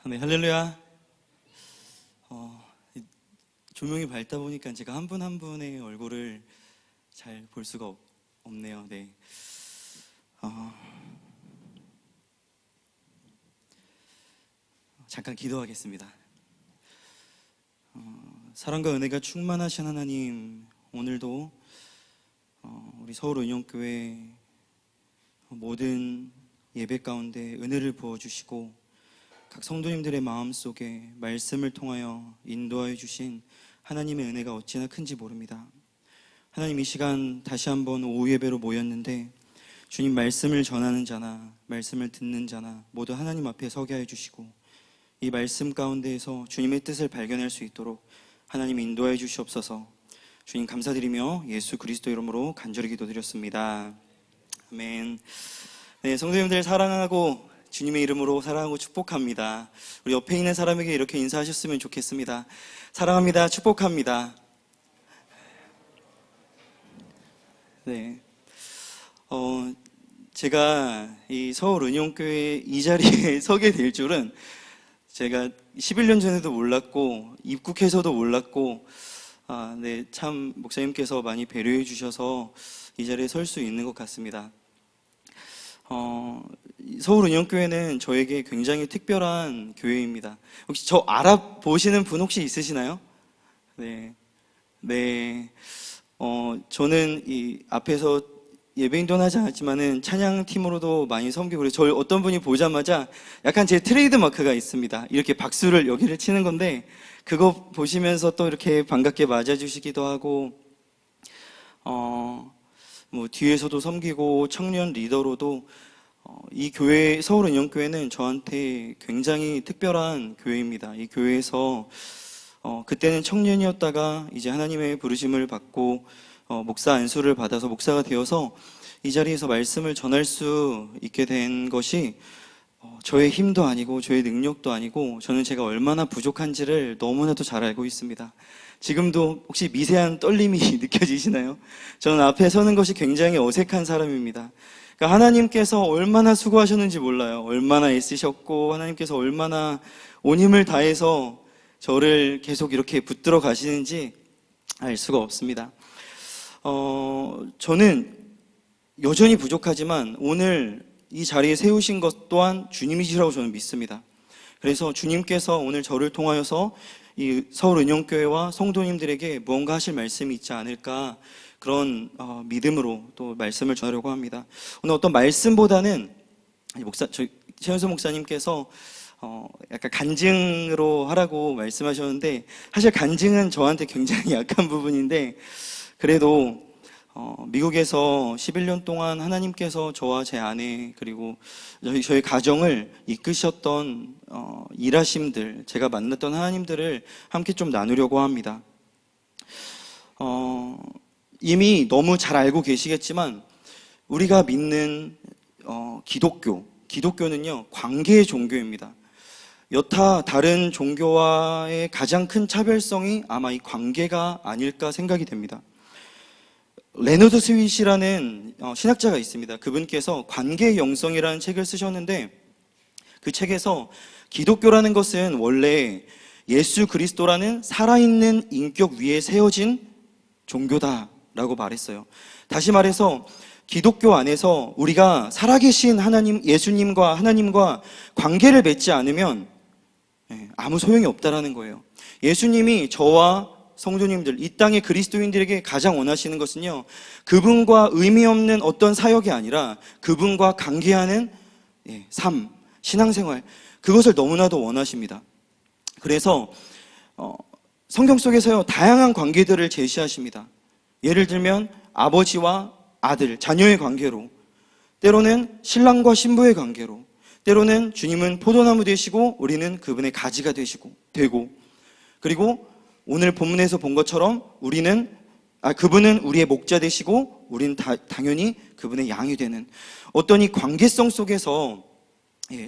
네, 할렐루야. 조명이 밝다 보니까 제가 한 분 한 분의 얼굴을 잘 볼 수가 없네요. 네. 잠깐 기도하겠습니다. 사랑과 은혜가 충만하신 하나님, 오늘도 우리 서울은용교회 모든 예배 가운데 은혜를 부어주시고 각 성도님들의 마음속에 말씀을 통하여 인도하여 주신 하나님의 은혜가 어찌나 큰지 모릅니다. 하나님, 이 시간 다시 한번 오후 예배로 모였는데 주님, 말씀을 전하는 자나 말씀을 듣는 자나 모두 하나님 앞에 서게 하여 주시고 이 말씀 가운데에서 주님의 뜻을 발견할 수 있도록 하나님 인도하여 주시옵소서. 주님 감사드리며 예수 그리스도 이름으로 간절히 기도드렸습니다. 아멘. 네, 성도님들 사랑하고 주님의 이름으로 사랑하고 축복합니다. 우리 옆에 있는 사람에게 이렇게 인사하셨으면 좋겠습니다. 사랑합니다. 축복합니다. 네. 제가 이 서울은용교회 이 자리에 서게 될 줄은 제가 11년 전에도 몰랐고 입국해서도 몰랐고 네, 참 목사님께서 많이 배려해 주셔서 이 자리에 설 수 있는 것 같습니다. 서울은용교회는 저에게 굉장히 특별한 교회입니다. 혹시 저 알아보시는 분 혹시 있으시나요? 네. 저는 이 앞에서 예배인도는 하지 않았지만은 찬양팀으로도 많이 섬기고 그래서 저를 어떤 분이 보자마자 약간 제 트레이드 마크가 있습니다. 이렇게 박수를 여기를 치는 건데 그거 보시면서 또 이렇게 반갑게 맞아주시기도 하고 뒤에서도 섬기고 청년 리더로도 이 교회, 서울은용교회는 저한테 굉장히 특별한 교회입니다. 이 교회에서 그때는 청년이었다가 이제 하나님의 부르심을 받고 목사 안수를 받아서 목사가 되어서 이 자리에서 말씀을 전할 수 있게 된 것이 저의 힘도 아니고 저의 능력도 아니고 저는 제가 얼마나 부족한지를 너무나도 잘 알고 있습니다. 지금도 혹시 미세한 떨림이 느껴지시나요? 저는 앞에 서는 것이 굉장히 어색한 사람입니다. 그러니까 하나님께서 얼마나 수고하셨는지 몰라요. 얼마나 애쓰셨고 하나님께서 얼마나 온 힘을 다해서 저를 계속 이렇게 붙들어 가시는지 알 수가 없습니다. 저는 여전히 부족하지만 오늘 이 자리에 세우신 것 또한 주님이시라고 저는 믿습니다. 그래서 주님께서 오늘 저를 통하여서 이 서울은용교회와 성도님들에게 무언가 하실 말씀이 있지 않을까 그런 믿음으로 또 말씀을 전하려고 합니다. 오늘 어떤 말씀보다는 최현수 목사님께서 약간 간증으로 하라고 말씀하셨는데 사실 간증은 저한테 굉장히 약한 부분인데 그래도 미국에서 11년 동안 하나님께서 저와 제 아내 그리고 저희 가정을 이끄셨던 일하심들, 제가 만났던 하나님들을 함께 좀 나누려고 합니다. 이미 너무 잘 알고 계시겠지만 우리가 믿는 기독교는요 관계의 종교입니다. 여타 다른 종교와의 가장 큰 차별성이 아마 이 관계가 아닐까 생각이 됩니다. 레너드 스윗이라는 신학자가 있습니다. 그분께서 관계의 영성이라는 책을 쓰셨는데 그 책에서 기독교라는 것은 원래 예수 그리스도라는 살아있는 인격 위에 세워진 종교다라고 말했어요. 다시 말해서 기독교 안에서 우리가 살아계신 하나님, 예수님과 하나님과 관계를 맺지 않으면 아무 소용이 없다라는 거예요. 예수님이 저와 성도님들, 이 땅의 그리스도인들에게 가장 원하시는 것은요 그분과 의미 없는 어떤 사역이 아니라 그분과 관계하는 삶, 신앙생활, 그것을 너무나도 원하십니다. 그래서 성경 속에서요 다양한 관계들을 제시하십니다. 예를 들면 아버지와 아들, 자녀의 관계로, 때로는 신랑과 신부의 관계로, 때로는 주님은 포도나무 되시고 우리는 그분의 가지가 되고, 그리고 오늘 본문에서 본 것처럼 그분은 우리의 목자 되시고 우리는 당연히 그분의 양이 되는 어떤 이 관계성 속에서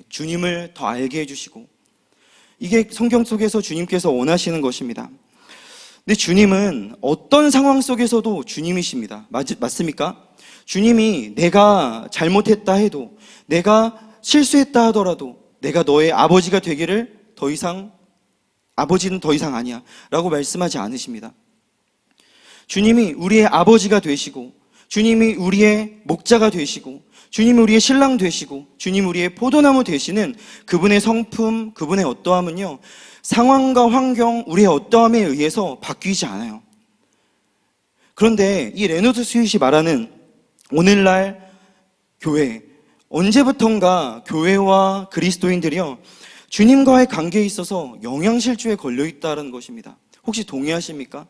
주님을 더 알게 해주시고, 이게 성경 속에서 주님께서 원하시는 것입니다. 근데 주님은 어떤 상황 속에서도 주님이십니다. 맞습니까? 주님이 내가 잘못했다 해도, 내가 실수했다 하더라도 내가 너의 아버지가 되기를 더 이상 아버지는 더 이상 아니야 라고 말씀하지 않으십니다. 주님이 우리의 아버지가 되시고, 주님이 우리의 목자가 되시고, 주님이 우리의 신랑 되시고, 주님 우리의 포도나무 되시는 그분의 성품, 그분의 어떠함은요, 상황과 환경, 우리의 어떠함에 의해서 바뀌지 않아요. 그런데 이 레너드 스윗이 말하는 오늘날 교회, 언제부턴가 교회와 그리스도인들이요, 주님과의 관계에 있어서 영양실조에 걸려있다는 것입니다. 혹시 동의하십니까?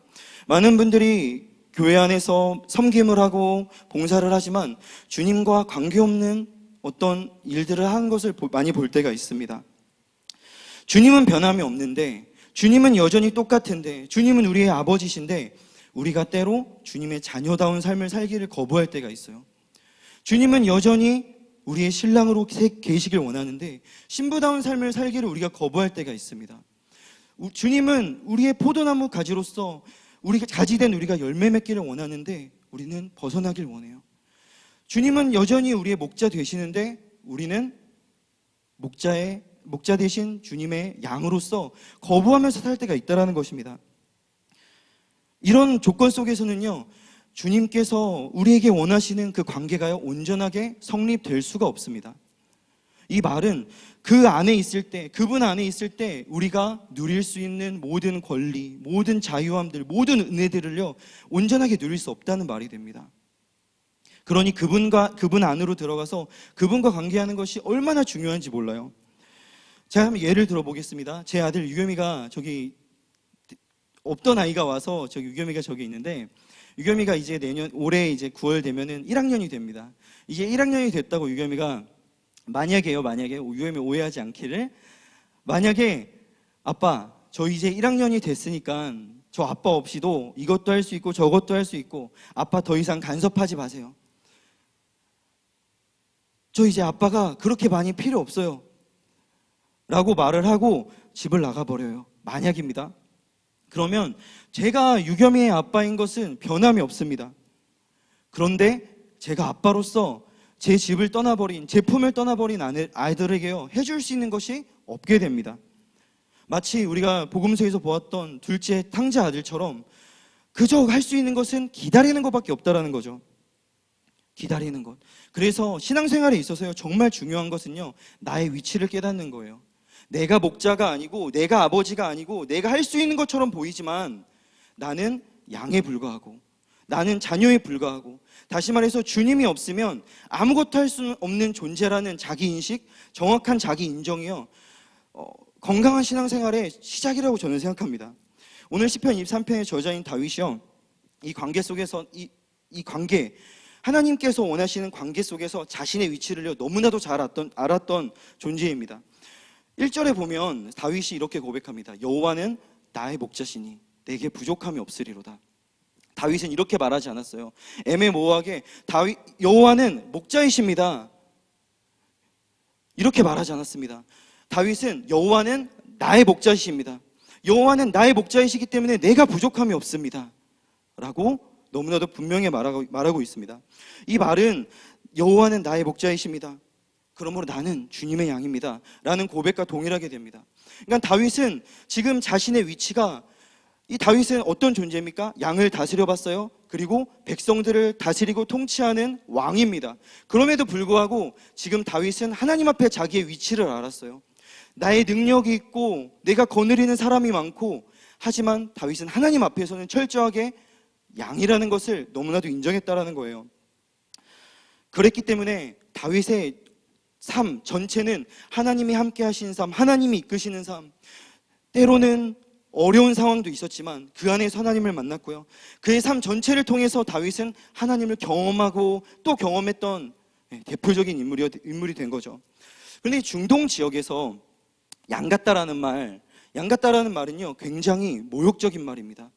많은 분들이 교회 안에서 섬김을 하고 봉사를 하지만 주님과 관계없는 어떤 일들을 하는 것을 많이 볼 때가 있습니다. 주님은 변함이 없는데, 주님은 여전히 똑같은데, 주님은 우리의 아버지신데 우리가 때로 주님의 자녀다운 삶을 살기를 거부할 때가 있어요. 주님은 여전히 우리의 신랑으로 계시길 원하는데 신부다운 삶을 살기를 우리가 거부할 때가 있습니다. 주님은 우리의 포도나무 가지로서 우리가 가지된 우리가 열매 맺기를 원하는데 우리는 벗어나길 원해요. 주님은 여전히 우리의 목자 되시는데 우리는 목자 대신 주님의 양으로서 거부하면서 살 때가 있다는 것입니다. 이런 조건 속에서는요, 주님께서 우리에게 원하시는 그 관계가요, 온전하게 성립될 수가 없습니다. 이 말은 그 안에 있을 때, 그분 안에 있을 때 우리가 누릴 수 있는 모든 권리, 모든 자유함들, 모든 은혜들을요, 온전하게 누릴 수 없다는 말이 됩니다. 그러니 그분 안으로 들어가서 그분과 관계하는 것이 얼마나 중요한지 몰라요. 제가 한번 예를 들어보겠습니다. 제 아들 유겸이가 저기 없던 아이가 와서 유겸이가 저기 있는데, 유겸이가 이제 올해 이제 9월 되면은 1학년이 됩니다. 이제 1학년이 됐다고 유겸이가 만약에 유겸이 오해하지 않기를, 만약에 아빠 저 이제 1학년이 됐으니까 저 아빠 없이도 이것도 할 수 있고 저것도 할 수 있고 아빠 더 이상 간섭하지 마세요. 저 이제 아빠가 그렇게 많이 필요 없어요 라고 말을 하고 집을 나가버려요. 만약입니다. 그러면 제가 유겸이의 아빠인 것은 변함이 없습니다. 그런데 제가 아빠로서 제 집을 떠나버린, 제 품을 떠나버린 아이들에게요, 해줄 수 있는 것이 없게 됩니다. 마치 우리가 복음서에서 보았던 둘째 탕자 아들처럼 그저 할 수 있는 것은 기다리는 것밖에 없다라는 거죠. 기다리는 것. 그래서 신앙생활에 있어서요, 정말 중요한 것은요, 나의 위치를 깨닫는 거예요. 내가 목자가 아니고, 내가 아버지가 아니고, 내가 할 수 있는 것처럼 보이지만 나는 양에 불과하고, 나는 자녀에 불과하고, 다시 말해서 주님이 없으면 아무것도 할 수 없는 존재라는 자기인식, 정확한 자기인정이요, 건강한 신앙생활의 시작이라고 저는 생각합니다. 오늘 시편 23편의 저자인 다윗이요, 이 관계 속에서 이 관계, 하나님께서 원하시는 관계 속에서 자신의 위치를 너무나도 잘 알았던 존재입니다. 1절에 보면 다윗이 이렇게 고백합니다. 여호와는 나의 목자시니 내게 부족함이 없으리로다. 다윗은 이렇게 말하지 않았어요. 애매모호하게 여호와는 목자이십니다 이렇게 말하지 않았습니다. 다윗은 여호와는 나의 목자이십니다, 여호와는 나의 목자이시기 때문에 내가 부족함이 없습니다 라고 너무나도 분명히 말하고 있습니다. 이 말은 여호와는 나의 목자이십니다, 그러므로 나는 주님의 양입니다 라는 고백과 동일하게 됩니다. 그러니까 다윗은 지금 자신의 위치가, 이 다윗은 어떤 존재입니까? 양을 다스려 봤어요. 그리고 백성들을 다스리고 통치하는 왕입니다. 그럼에도 불구하고 지금 다윗은 하나님 앞에 자기의 위치를 알았어요. 나의 능력이 있고 내가 거느리는 사람이 많고, 하지만 다윗은 하나님 앞에서는 철저하게 양이라는 것을 너무나도 인정했다라는 거예요. 그랬기 때문에 다윗의 삶 전체는 하나님이 함께 하신 삶, 하나님이 이끄시는 삶, 때로는 어려운 상황도 있었지만 그 안에서 하나님을 만났고요, 그의 삶 전체를 통해서 다윗은 하나님을 경험하고 또 경험했던 대표적인 인물이 된 거죠. 그런데 중동 지역에서 양 같다라는 말은요, 굉장히 모욕적인 말입니다.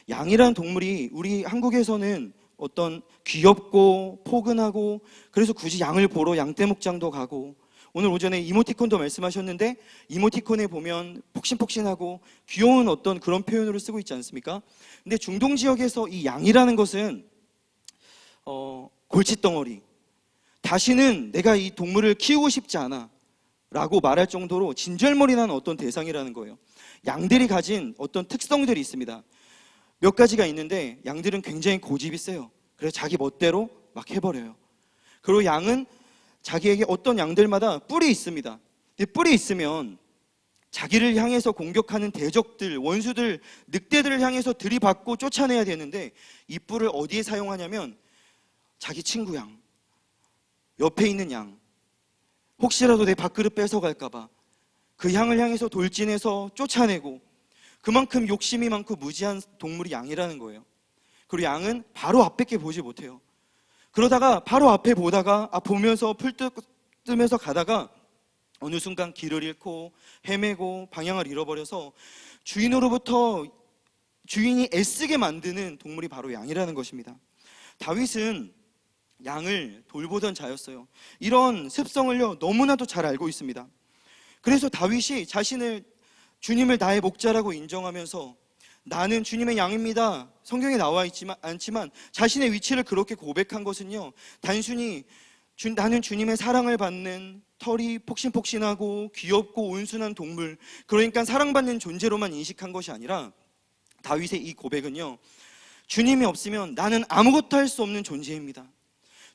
양이라는 동물이 우리 한국에서는 어떤 귀엽고 포근하고, 그래서 굳이 양을 보러 양떼목장도 가고, 오늘 오전에 이모티콘도 말씀하셨는데 이모티콘에 보면 폭신폭신하고 귀여운 어떤 그런 표현으로 쓰고 있지 않습니까? 근데 중동 지역에서 이 양이라는 것은 골칫덩어리, 다시는 내가 이 동물을 키우고 싶지 않아 라고 말할 정도로 진절머리난 어떤 대상이라는 거예요. 양들이 가진 어떤 특성들이 있습니다. 몇 가지가 있는데 양들은 굉장히 고집이 세요. 그래서 자기 멋대로 막 해버려요. 그리고 양은 자기에게 어떤 양들마다 뿔이 있습니다. 근데 뿔이 있으면 자기를 향해서 공격하는 대적들, 원수들, 늑대들을 향해서 들이받고 쫓아내야 되는데 이 뿔을 어디에 사용하냐면 자기 친구 양, 옆에 있는 양, 혹시라도 내 밥그릇 뺏어갈까봐 그 양을 향해서 돌진해서 쫓아내고, 그만큼 욕심이 많고 무지한 동물이 양이라는 거예요. 그리고 양은 바로 앞밖에 보지 못해요. 그러다가 바로 앞에 보면서 풀 뜨면서 가다가 어느 순간 길을 잃고 헤매고 방향을 잃어버려서 주인이 애쓰게 만드는 동물이 바로 양이라는 것입니다. 다윗은 양을 돌보던 자였어요. 이런 습성을요 너무나도 잘 알고 있습니다. 그래서 다윗이 주님을 나의 목자라고 인정하면서 나는 주님의 양입니다, 성경에 나와 있지만 않지만 자신의 위치를 그렇게 고백한 것은요, 단순히 나는 주님의 사랑을 받는 털이 폭신폭신하고 귀엽고 온순한 동물, 그러니까 사랑받는 존재로만 인식한 것이 아니라 다윗의 이 고백은요, 주님이 없으면 나는 아무것도 할 수 없는 존재입니다,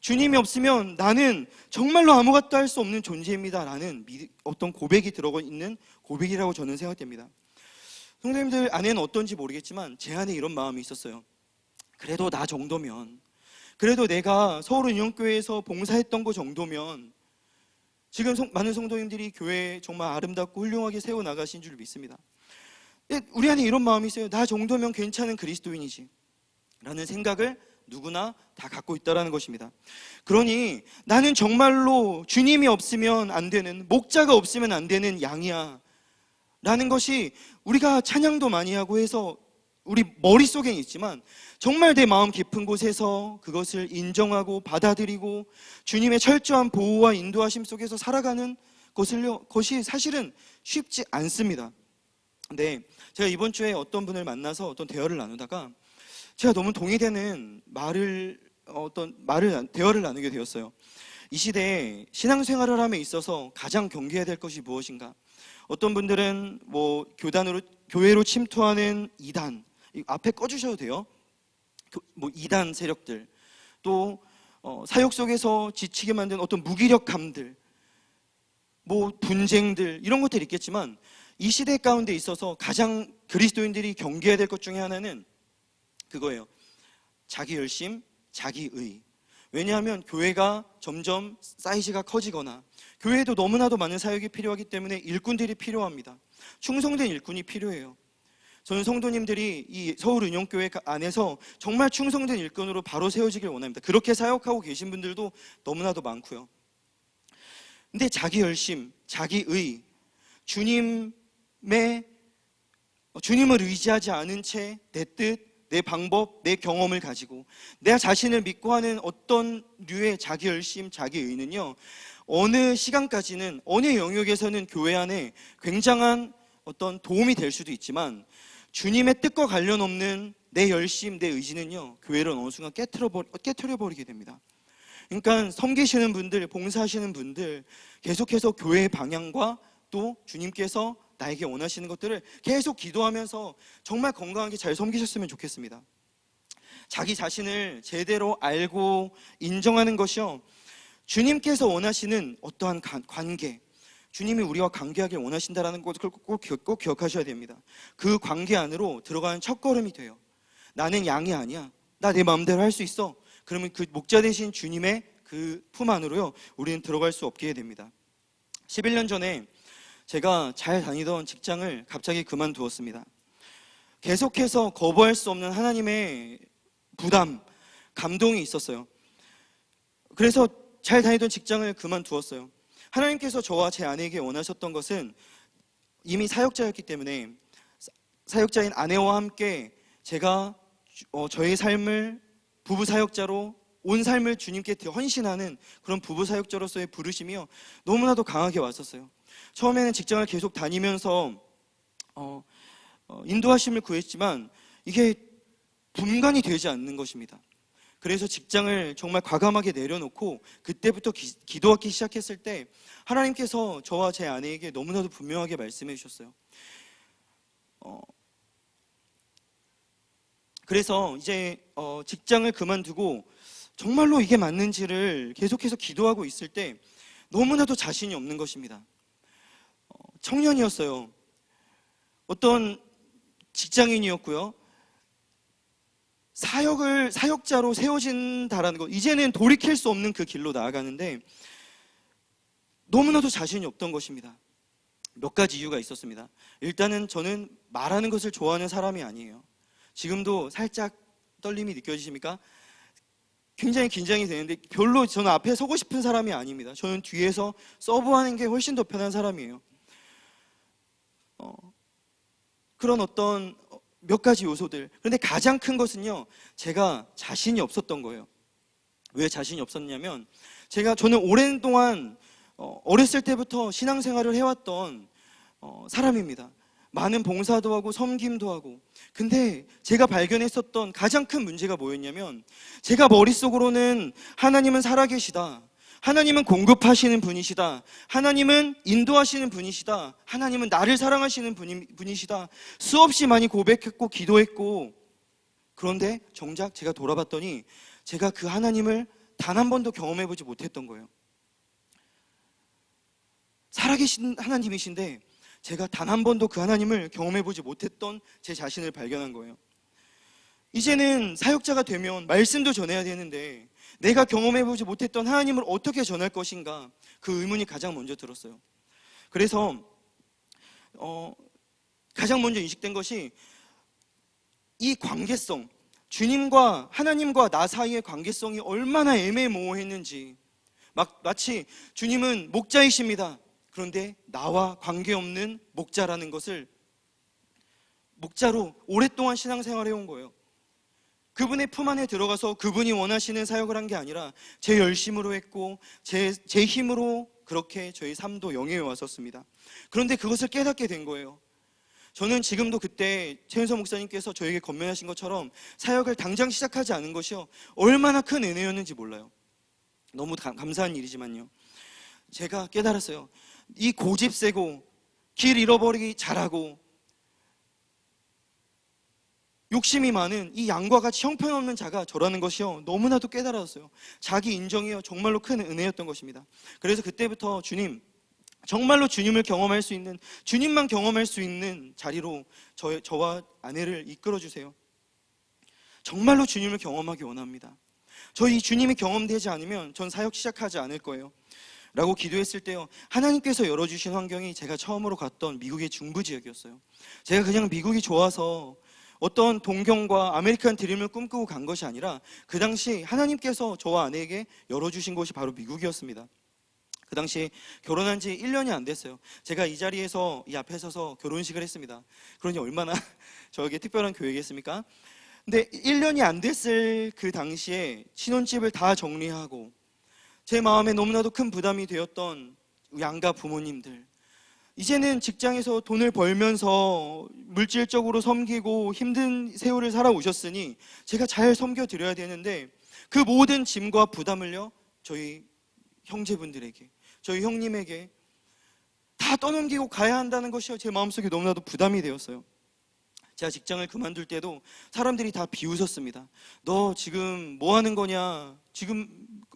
주님이 없으면 나는 정말로 아무것도 할 수 없는 존재입니다 라는 어떤 고백이 들어가 있는 고백이라고 저는 생각됩니다. 성도님들 안에는 어떤지 모르겠지만 제 안에 이런 마음이 있었어요. 그래도 나 정도면, 그래도 내가 서울은영교회에서 봉사했던 거 정도면 지금 많은 성도님들이 교회 정말 아름답고 훌륭하게 세워나가신 줄 믿습니다. 우리 안에 이런 마음이 있어요. 나 정도면 괜찮은 그리스도인이지 라는 생각을 누구나 다 갖고 있다는 것입니다. 그러니 나는 정말로 주님이 없으면 안 되는, 목자가 없으면 안 되는 양이야 라는 것이 우리가 찬양도 많이 하고 해서 우리 머릿속에 있지만 정말 내 마음 깊은 곳에서 그것을 인정하고 받아들이고 주님의 철저한 보호와 인도하심 속에서 살아가는 것이 사실은 쉽지 않습니다. 근데 제가 이번 주에 어떤 분을 만나서 어떤 대화를 나누다가 제가 너무 동의되는 대화를 나누게 되었어요. 이 시대에 신앙생활을 함에 있어서 가장 경계해야 될 것이 무엇인가? 어떤 분들은 교회로 침투하는 이단, 앞에 꺼주셔도 돼요. 이단 세력들, 또 사역 속에서 지치게 만든 어떤 무기력감들, 분쟁들, 이런 것들이 있겠지만 이 시대 가운데 있어서 가장 그리스도인들이 경계해야 될 것 중에 하나는 그거예요. 자기 열심, 자기 의. 왜냐하면 교회가 점점 사이즈가 커지거나 교회에도 너무나도 많은 사역이 필요하기 때문에 일꾼들이 필요합니다. 충성된 일꾼이 필요해요. 저는 성도님들이 이 서울은영교회 안에서 정말 충성된 일꾼으로 바로 세워지길 원합니다. 그렇게 사역하고 계신 분들도 너무나도 많고요. 근데 자기 열심, 자기 의, 주님을 의지하지 않은 채 내 뜻, 내 방법, 내 경험을 가지고 내 자신을 믿고 하는 어떤 류의 자기 열심, 자기 의는요, 어느 시간까지는, 어느 영역에서는 교회 안에 굉장한 어떤 도움이 될 수도 있지만 주님의 뜻과 관련 없는 내 열심, 내 의지는요, 교회를 어느 순간 깨트려버리게 됩니다. 그러니까 섬기시는 분들, 봉사하시는 분들, 계속해서 교회의 방향과 또 주님께서 나에게 원하시는 것들을 계속 기도하면서 정말 건강하게 잘 섬기셨으면 좋겠습니다. 자기 자신을 제대로 알고 인정하는 것이요, 주님께서 원하시는 어떠한 관계, 주님이 우리와 관계하길 원하신다는 것을 꼭 기억하셔야 됩니다. 그 관계 안으로 들어가는 첫걸음이 돼요. 나는 양이 아니야, 나 내 마음대로 할 수 있어. 그러면 그 목자 되신 주님의 그 품 안으로요, 우리는 들어갈 수 없게 됩니다. 11년 전에 제가 잘 다니던 직장을 갑자기 그만두었습니다. 계속해서 거부할 수 없는 하나님의 부담, 감동이 있었어요. 그래서 잘 다니던 직장을 그만두었어요. 하나님께서 저와 제 아내에게 원하셨던 것은 이미 사역자였기 때문에 사역자인 아내와 함께 제가 저의 삶을 부부 사역자로 온 삶을 주님께 헌신하는 그런 부부 사역자로서의 부르심이요, 너무나도 강하게 왔었어요. 처음에는 직장을 계속 다니면서 인도하심을 구했지만 이게 분간이 되지 않는 것입니다. 그래서 직장을 정말 과감하게 내려놓고 그때부터 기도하기 시작했을 때 하나님께서 저와 제 아내에게 너무나도 분명하게 말씀해 주셨어요. 그래서 이제 직장을 그만두고 정말로 이게 맞는지를 계속해서 기도하고 있을 때 너무나도 자신이 없는 것입니다. 청년이었어요. 어떤 직장인이었고요. 사역자로 세워진다라는 것, 이제는 돌이킬 수 없는 그 길로 나아가는데 너무나도 자신이 없던 것입니다. 몇 가지 이유가 있었습니다. 일단은 저는 말하는 것을 좋아하는 사람이 아니에요. 지금도 살짝 떨림이 느껴지십니까? 굉장히 긴장이 되는데 별로 저는 앞에 서고 싶은 사람이 아닙니다. 저는 뒤에서 서브하는 게 훨씬 더 편한 사람이에요. 그런 어떤 몇 가지 요소들. 그런데 가장 큰 것은요, 제가 자신이 없었던 거예요. 왜 자신이 없었냐면 저는 오랜 동안 어렸을 때부터 신앙생활을 해왔던 사람입니다. 많은 봉사도 하고 섬김도 하고. 근데 제가 발견했었던 가장 큰 문제가 뭐였냐면 제가 머릿속으로는 하나님은 살아계시다, 하나님은 공급하시는 분이시다, 하나님은 인도하시는 분이시다, 하나님은 나를 사랑하시는 분이시다 수없이 많이 고백했고 기도했고, 그런데 정작 제가 돌아봤더니 제가 그 하나님을 단 한 번도 경험해보지 못했던 거예요. 살아계신 하나님이신데 제가 단 한 번도 그 하나님을 경험해보지 못했던 제 자신을 발견한 거예요. 이제는 사역자가 되면 말씀도 전해야 되는데 내가 경험해보지 못했던 하나님을 어떻게 전할 것인가, 그 의문이 가장 먼저 들었어요. 그래서 가장 먼저 인식된 것이 이 관계성, 주님과 하나님과 나 사이의 관계성이 얼마나 애매모호했는지. 마치 주님은 목자이십니다. 그런데 나와 관계없는 목자라는 것을, 목자로 오랫동안 신앙생활을 해온 거예요. 그분의 품 안에 들어가서 그분이 원하시는 사역을 한 게 아니라 제 열심으로 했고 제 힘으로 그렇게 저희 삶도 영예해 왔었습니다. 그런데 그것을 깨닫게 된 거예요. 저는 지금도 그때 최윤서 목사님께서 저에게 권면하신 것처럼 사역을 당장 시작하지 않은 것이요, 얼마나 큰 은혜였는지 몰라요. 너무 감사한 일이지만요, 제가 깨달았어요. 이 고집 세고 길 잃어버리기 잘하고 욕심이 많은 이 양과 같이 형편없는 자가 저라는 것이요, 너무나도 깨달았어요. 자기 인정이요, 정말로 큰 은혜였던 것입니다. 그래서 그때부터 주님, 정말로 주님을 경험할 수 있는, 주님만 경험할 수 있는 자리로 저와 아내를 이끌어 주세요. 정말로 주님을 경험하기 원합니다. 저희 주님이 경험되지 않으면 전 사역 시작하지 않을 거예요 라고 기도했을 때요, 하나님께서 열어주신 환경이 제가 처음으로 갔던 미국의 중부 지역이었어요. 제가 그냥 미국이 좋아서 어떤 동경과 아메리칸 드림을 꿈꾸고 간 것이 아니라 그 당시 하나님께서 저와 아내에게 열어주신 곳이 바로 미국이었습니다. 그 당시 결혼한 지 1년이 안 됐어요. 제가 이 자리에서, 이 앞에 서서 결혼식을 했습니다. 그러니 얼마나 저에게 특별한 교회겠습니까? 근데 1년이 안 됐을 그 당시에 신혼집을 다 정리하고 제 마음에 너무나도 큰 부담이 되었던 양가 부모님들, 이제는 직장에서 돈을 벌면서 물질적으로 섬기고 힘든 세월을 살아오셨으니 제가 잘 섬겨드려야 되는데 그 모든 짐과 부담을요, 저희 형제분들에게, 저희 형님에게 다 떠넘기고 가야 한다는 것이 제 마음속에 너무나도 부담이 되었어요. 제가 직장을 그만둘 때도 사람들이 다 비웃었습니다. 너 지금 뭐 하는 거냐, 지금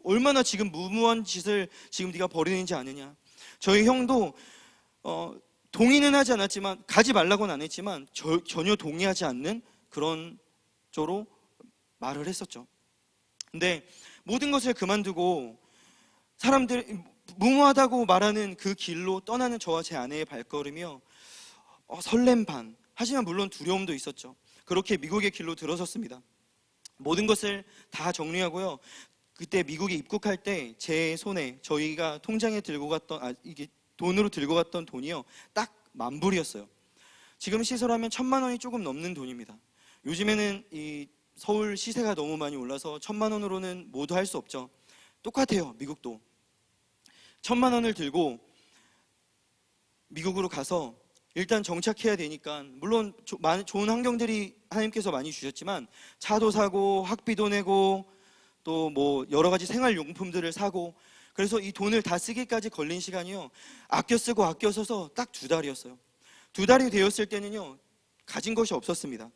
얼마나 지금 무모한 짓을 지금 네가 벌이는지 아느냐. 저희 형도 동의는 하지 않았지만, 가지 말라고는 안 했지만 전혀 동의하지 않는 그런 쪽으로 말을 했었죠. 근데 모든 것을 그만두고 사람들 무모하다고 말하는 그 길로 떠나는 저와 제 아내의 발걸음이요, 설렘 반, 하지만 물론 두려움도 있었죠. 그렇게 미국의 길로 들어섰습니다. 모든 것을 다 정리하고요, 그때 미국에 입국할 때 제 손에 저희가 통장에 들고 갔던 이게 돈으로 들고 갔던 돈이요, 딱 10,000불이었어요. 지금 시세라면 1,000만 원이 조금 넘는 돈입니다. 요즘에는 이 서울 시세가 너무 많이 올라서 1,000만 원으로는 모두 할 수 없죠. 똑같아요, 미국도. 1,000만 원을 들고 미국으로 가서 일단 정착해야 되니까, 물론 좋은 환경들이 하나님께서 많이 주셨지만 차도 사고 학비도 내고 또 뭐 여러 가지 생활용품들을 사고, 그래서 이 돈을 다 쓰기까지 걸린 시간이요, 아껴 쓰고 아껴 써서 딱 2달이었어요. 2달이 되었을 때는요, 가진 것이 없었습니다.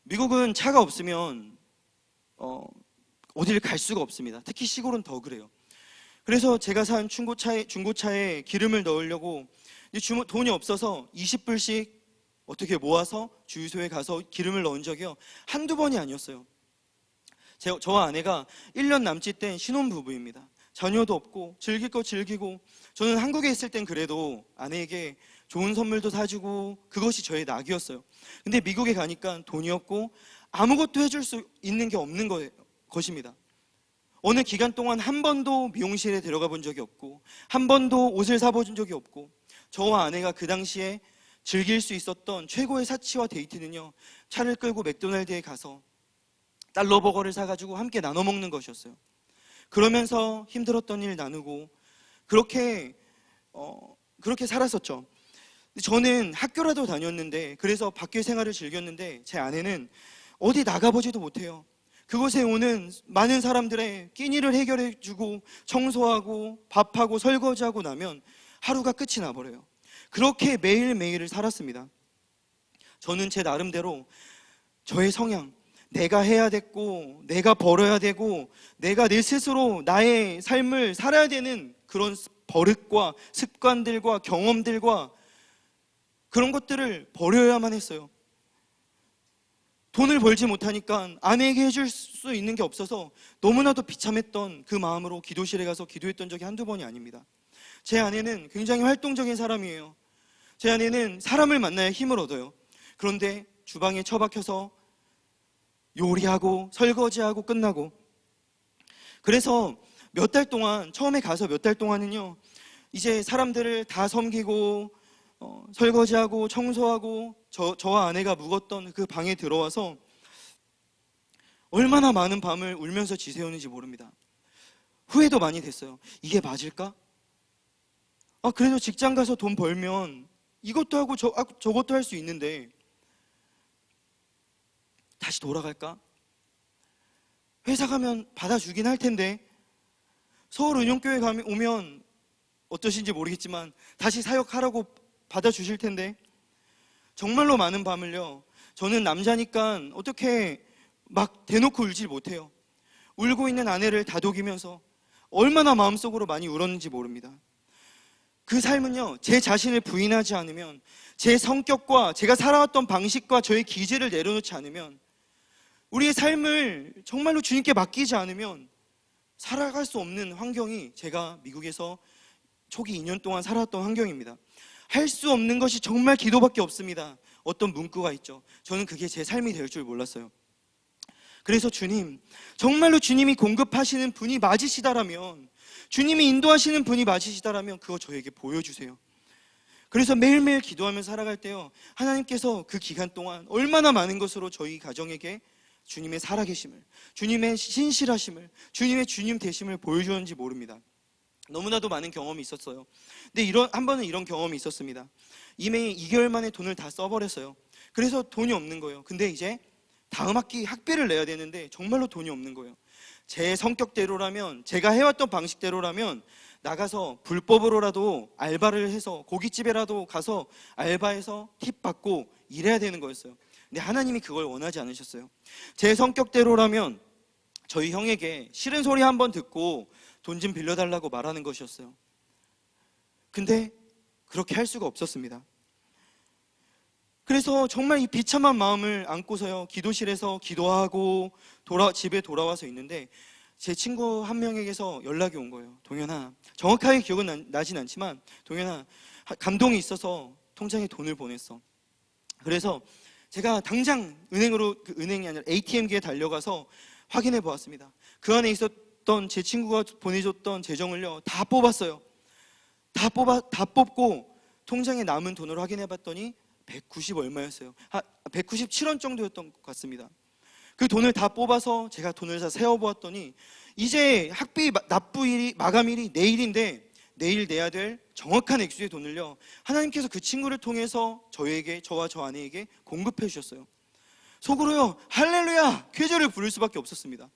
미국은 차가 없으면 어디를 갈 수가 없습니다. 특히 시골은 더 그래요. 그래서 제가 산 중고차에 기름을 넣으려고 돈이 없어서 20불씩 어떻게 모아서 주유소에 가서 기름을 넣은 적이요, 한두 번이 아니었어요. 저와 아내가 1년 남짓 된 신혼부부입니다. 자녀도 없고 즐길 거 즐기고, 저는 한국에 있을 땐 그래도 아내에게 좋은 선물도 사주고 그것이 저의 낙이었어요. 근데 미국에 가니까 돈이 없고 아무것도 해줄 수 있는 게 없는 것입니다. 어느 기간 동안 한 번도 미용실에 들어가 본 적이 없고, 한 번도 옷을 사본 적이 없고, 저와 아내가 그 당시에 즐길 수 있었던 최고의 사치와 데이트는요, 차를 끌고 맥도날드에 가서 달러버거를 사가지고 함께 나눠 먹는 것이었어요. 그러면서 힘들었던 일 나누고 그렇게 살았었죠. 저는 학교라도 다녔는데, 그래서 밖의 생활을 즐겼는데, 제 아내는 어디 나가보지도 못해요. 그곳에 오는 많은 사람들의 끼니를 해결해주고 청소하고 밥하고 설거지하고 나면 하루가 끝이 나버려요. 그렇게 매일매일을 살았습니다. 저는 제 나름대로 저의 성향, 내가 해야 됐고 내가 벌어야 되고 내가 내 스스로 나의 삶을 살아야 되는 그런 버릇과 습관들과 경험들과 그런 것들을 버려야만 했어요. 돈을 벌지 못하니까 아내에게 해줄 수 있는 게 없어서 너무나도 비참했던 그 마음으로 기도실에 가서 기도했던 적이 한두 번이 아닙니다. 제 아내는 굉장히 활동적인 사람이에요. 제 아내는 사람을 만나야 힘을 얻어요. 그런데 주방에 처박혀서 요리하고 설거지하고 끝나고, 그래서 몇 달 동안, 처음에 가서 몇 달 동안은요, 이제 사람들을 다 섬기고 설거지하고 청소하고 저와 아내가 묵었던 그 방에 들어와서 얼마나 많은 밤을 울면서 지새우는지 모릅니다. 후회도 많이 됐어요. 이게 맞을까? 그래도 직장 가서 돈 벌면 이것도 하고 저것도 할 수 있는데 다시 돌아갈까? 회사 가면 받아주긴 할 텐데, 서울은용교회 오면 어떠신지 모르겠지만 다시 사역하라고 받아주실 텐데, 정말로 많은 밤을요, 저는 남자니까 어떻게 막 대놓고 울질 못해요. 울고 있는 아내를 다독이면서 얼마나 마음속으로 많이 울었는지 모릅니다. 그 삶은요, 제 자신을 부인하지 않으면, 제 성격과 제가 살아왔던 방식과 저의 기질을 내려놓지 않으면, 우리의 삶을 정말로 주님께 맡기지 않으면 살아갈 수 없는 환경이 제가 미국에서 초기 2년 동안 살아왔던 환경입니다. 할 수 없는 것이 정말 기도밖에 없습니다. 어떤 문구가 있죠. 저는 그게 제 삶이 될 줄 몰랐어요. 그래서 주님, 정말로 주님이 공급하시는 분이 맞으시다라면, 주님이 인도하시는 분이 맞으시다라면 그거 저에게 보여주세요. 그래서 매일매일 기도하면서 살아갈 때요, 하나님께서 그 기간 동안 얼마나 많은 것으로 저희 가정에게 주님의 살아계심을, 주님의 신실하심을, 주님의 주님 되심을 보여주었는지 모릅니다. 너무나도 많은 경험이 있었어요. 근데 한 번은 이런 경험이 있었습니다. 이미 2개월 만에 돈을 다 써버렸어요. 그래서 돈이 없는 거예요. 근데 이제 다음 학기 학비를 내야 되는데 정말로 돈이 없는 거예요. 제 성격대로라면, 제가 해왔던 방식대로라면 나가서 불법으로라도 알바를 해서 고깃집에라도 가서 알바해서 팁 받고 일해야 되는 거였어요. 근데 하나님이 그걸 원하지 않으셨어요. 제 성격대로라면 저희 형에게 싫은 소리 한번 듣고 돈 좀 빌려달라고 말하는 것이었어요. 근데 그렇게 할 수가 없었습니다. 그래서 정말 이 비참한 마음을 안고서요, 기도실에서 기도하고 집에 돌아와서 있는데 제 친구 한 명에게서 연락이 온 거예요. 동현아, 정확하게 기억은 나진 않지만, 동현아, 감동이 있어서 통장에 돈을 보냈어. 그래서 제가 당장 은행이 아니라 ATM기에 달려가서 확인해 보았습니다. 그 안에 있었던 제 친구가 보내줬던 재정을요, 다 뽑았어요. 다 뽑고 통장에 남은 돈을 확인해 봤더니 190 얼마였어요. 197원 정도였던 것 같습니다. 그 돈을 다 뽑아서 제가 돈을 다 세어보았더니 이제 학비 납부일이, 마감일이 내일인데 내일 내야 될 정확한 액수의 돈을요, 하나님께서 그 친구를 통해서 저와 저 아내에게 공급해 주셨어요. 속으로요, 할렐루야! 쾌재를 부를 수밖에 없었습니다.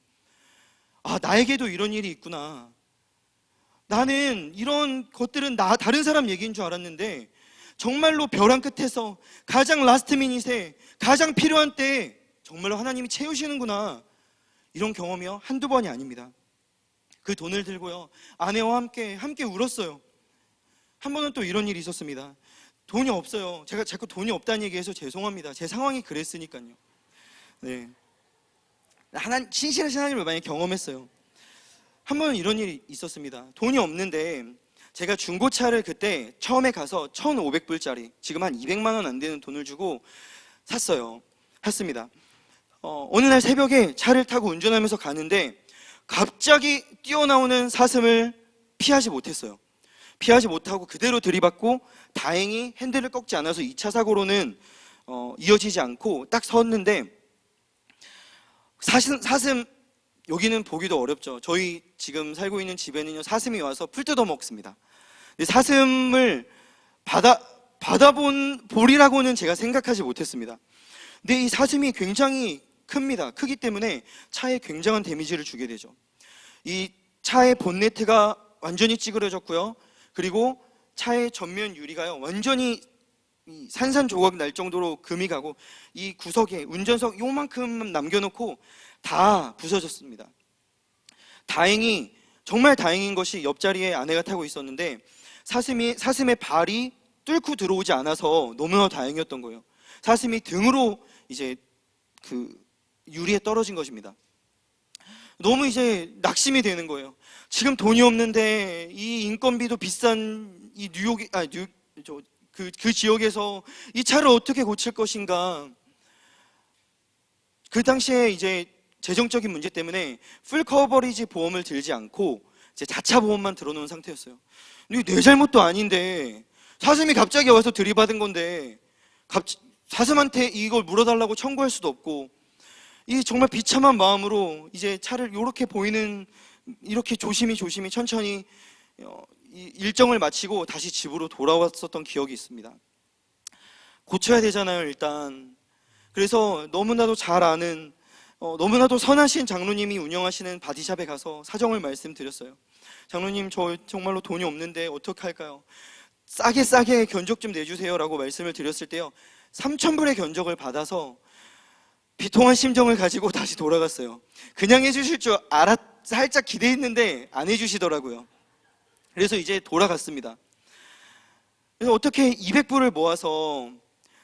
아, 나에게도 이런 일이 있구나. 나는 이런 것들은 다른 사람 얘기인 줄 알았는데 정말로 벼랑 끝에서 가장 라스트 미닛에 가장 필요한 때에 정말로 하나님이 채우시는구나. 이런 경험이 한두 번이 아닙니다. 그 돈을 들고요, 아내와 함께 울었어요. 한 번은 또 이런 일이 있었습니다. 돈이 없어요. 제가 자꾸 돈이 없다는 얘기해서 죄송합니다. 제 상황이 그랬으니까요. 네. 신실하신 하나님을 많이 경험했어요. 한 번은 이런 일이 있었습니다. 돈이 없는데 제가 중고차를 그때 처음에 가서 1,500불짜리, 지금 한 200만 원 안 되는 돈을 주고 샀습니다. 어느 날 새벽에 차를 타고 운전하면서 가는데 갑자기 뛰어나오는 사슴을 피하지 못했어요. 피하지 못하고 그대로 들이받고 다행히 핸들을 꺾지 않아서 2차 사고로는 이어지지 않고 딱 섰는데, 사슴 여기는 보기도 어렵죠. 저희 지금 살고 있는 집에는요, 사슴이 와서 풀 뜯어 먹습니다. 근데 사슴을 받아본 볼이라고는 제가 생각하지 못했습니다. 근데 이 사슴이 굉장히 큽니다. 크기 때문에 차에 굉장한 데미지를 주게 되죠. 이 차의 본네트가 완전히 찌그러졌고요. 그리고 차의 전면 유리가요, 완전히 산산조각 날 정도로 금이 가고 이 구석에 운전석 요만큼 남겨놓고 다 부서졌습니다. 정말 다행인 것이 옆자리에 아내가 타고 있었는데 사슴의 발이 뚫고 들어오지 않아서 너무나 다행이었던 거예요. 사슴이 등으로 이제 그 유리에 떨어진 것입니다. 너무 이제 낙심이 되는 거예요. 지금 돈이 없는데 이 인건비도 비싼 이 그 지역에서 이 차를 어떻게 고칠 것인가. 그 당시에 이제 재정적인 문제 때문에 풀 커버리지 보험을 들지 않고 이제 자차 보험만 들어놓은 상태였어요. 근데 내 잘못도 아닌데 사슴이 갑자기 와서 들이받은 건데 사슴한테 이걸 물어달라고 청구할 수도 없고, 이 정말 비참한 마음으로 이제 차를 이렇게 조심히 천천히 일정을 마치고 다시 집으로 돌아왔었던 기억이 있습니다. 고쳐야 되잖아요, 일단. 그래서 너무나도 잘 아는 너무나도 선하신 장로님이 운영하시는 바디샵에 가서 사정을 말씀드렸어요. 장로님, 저 정말로 돈이 없는데 어떻게 할까요? 싸게 견적 좀 내주세요 라고 말씀을 드렸을 때요, 3,000불의 견적을 받아서 비통한 심정을 가지고 다시 돌아갔어요. 그냥 해주실 줄 살짝 기대했는데 안 해주시더라고요. 그래서 이제 돌아갔습니다. 그래서 어떻게 200불을 모아서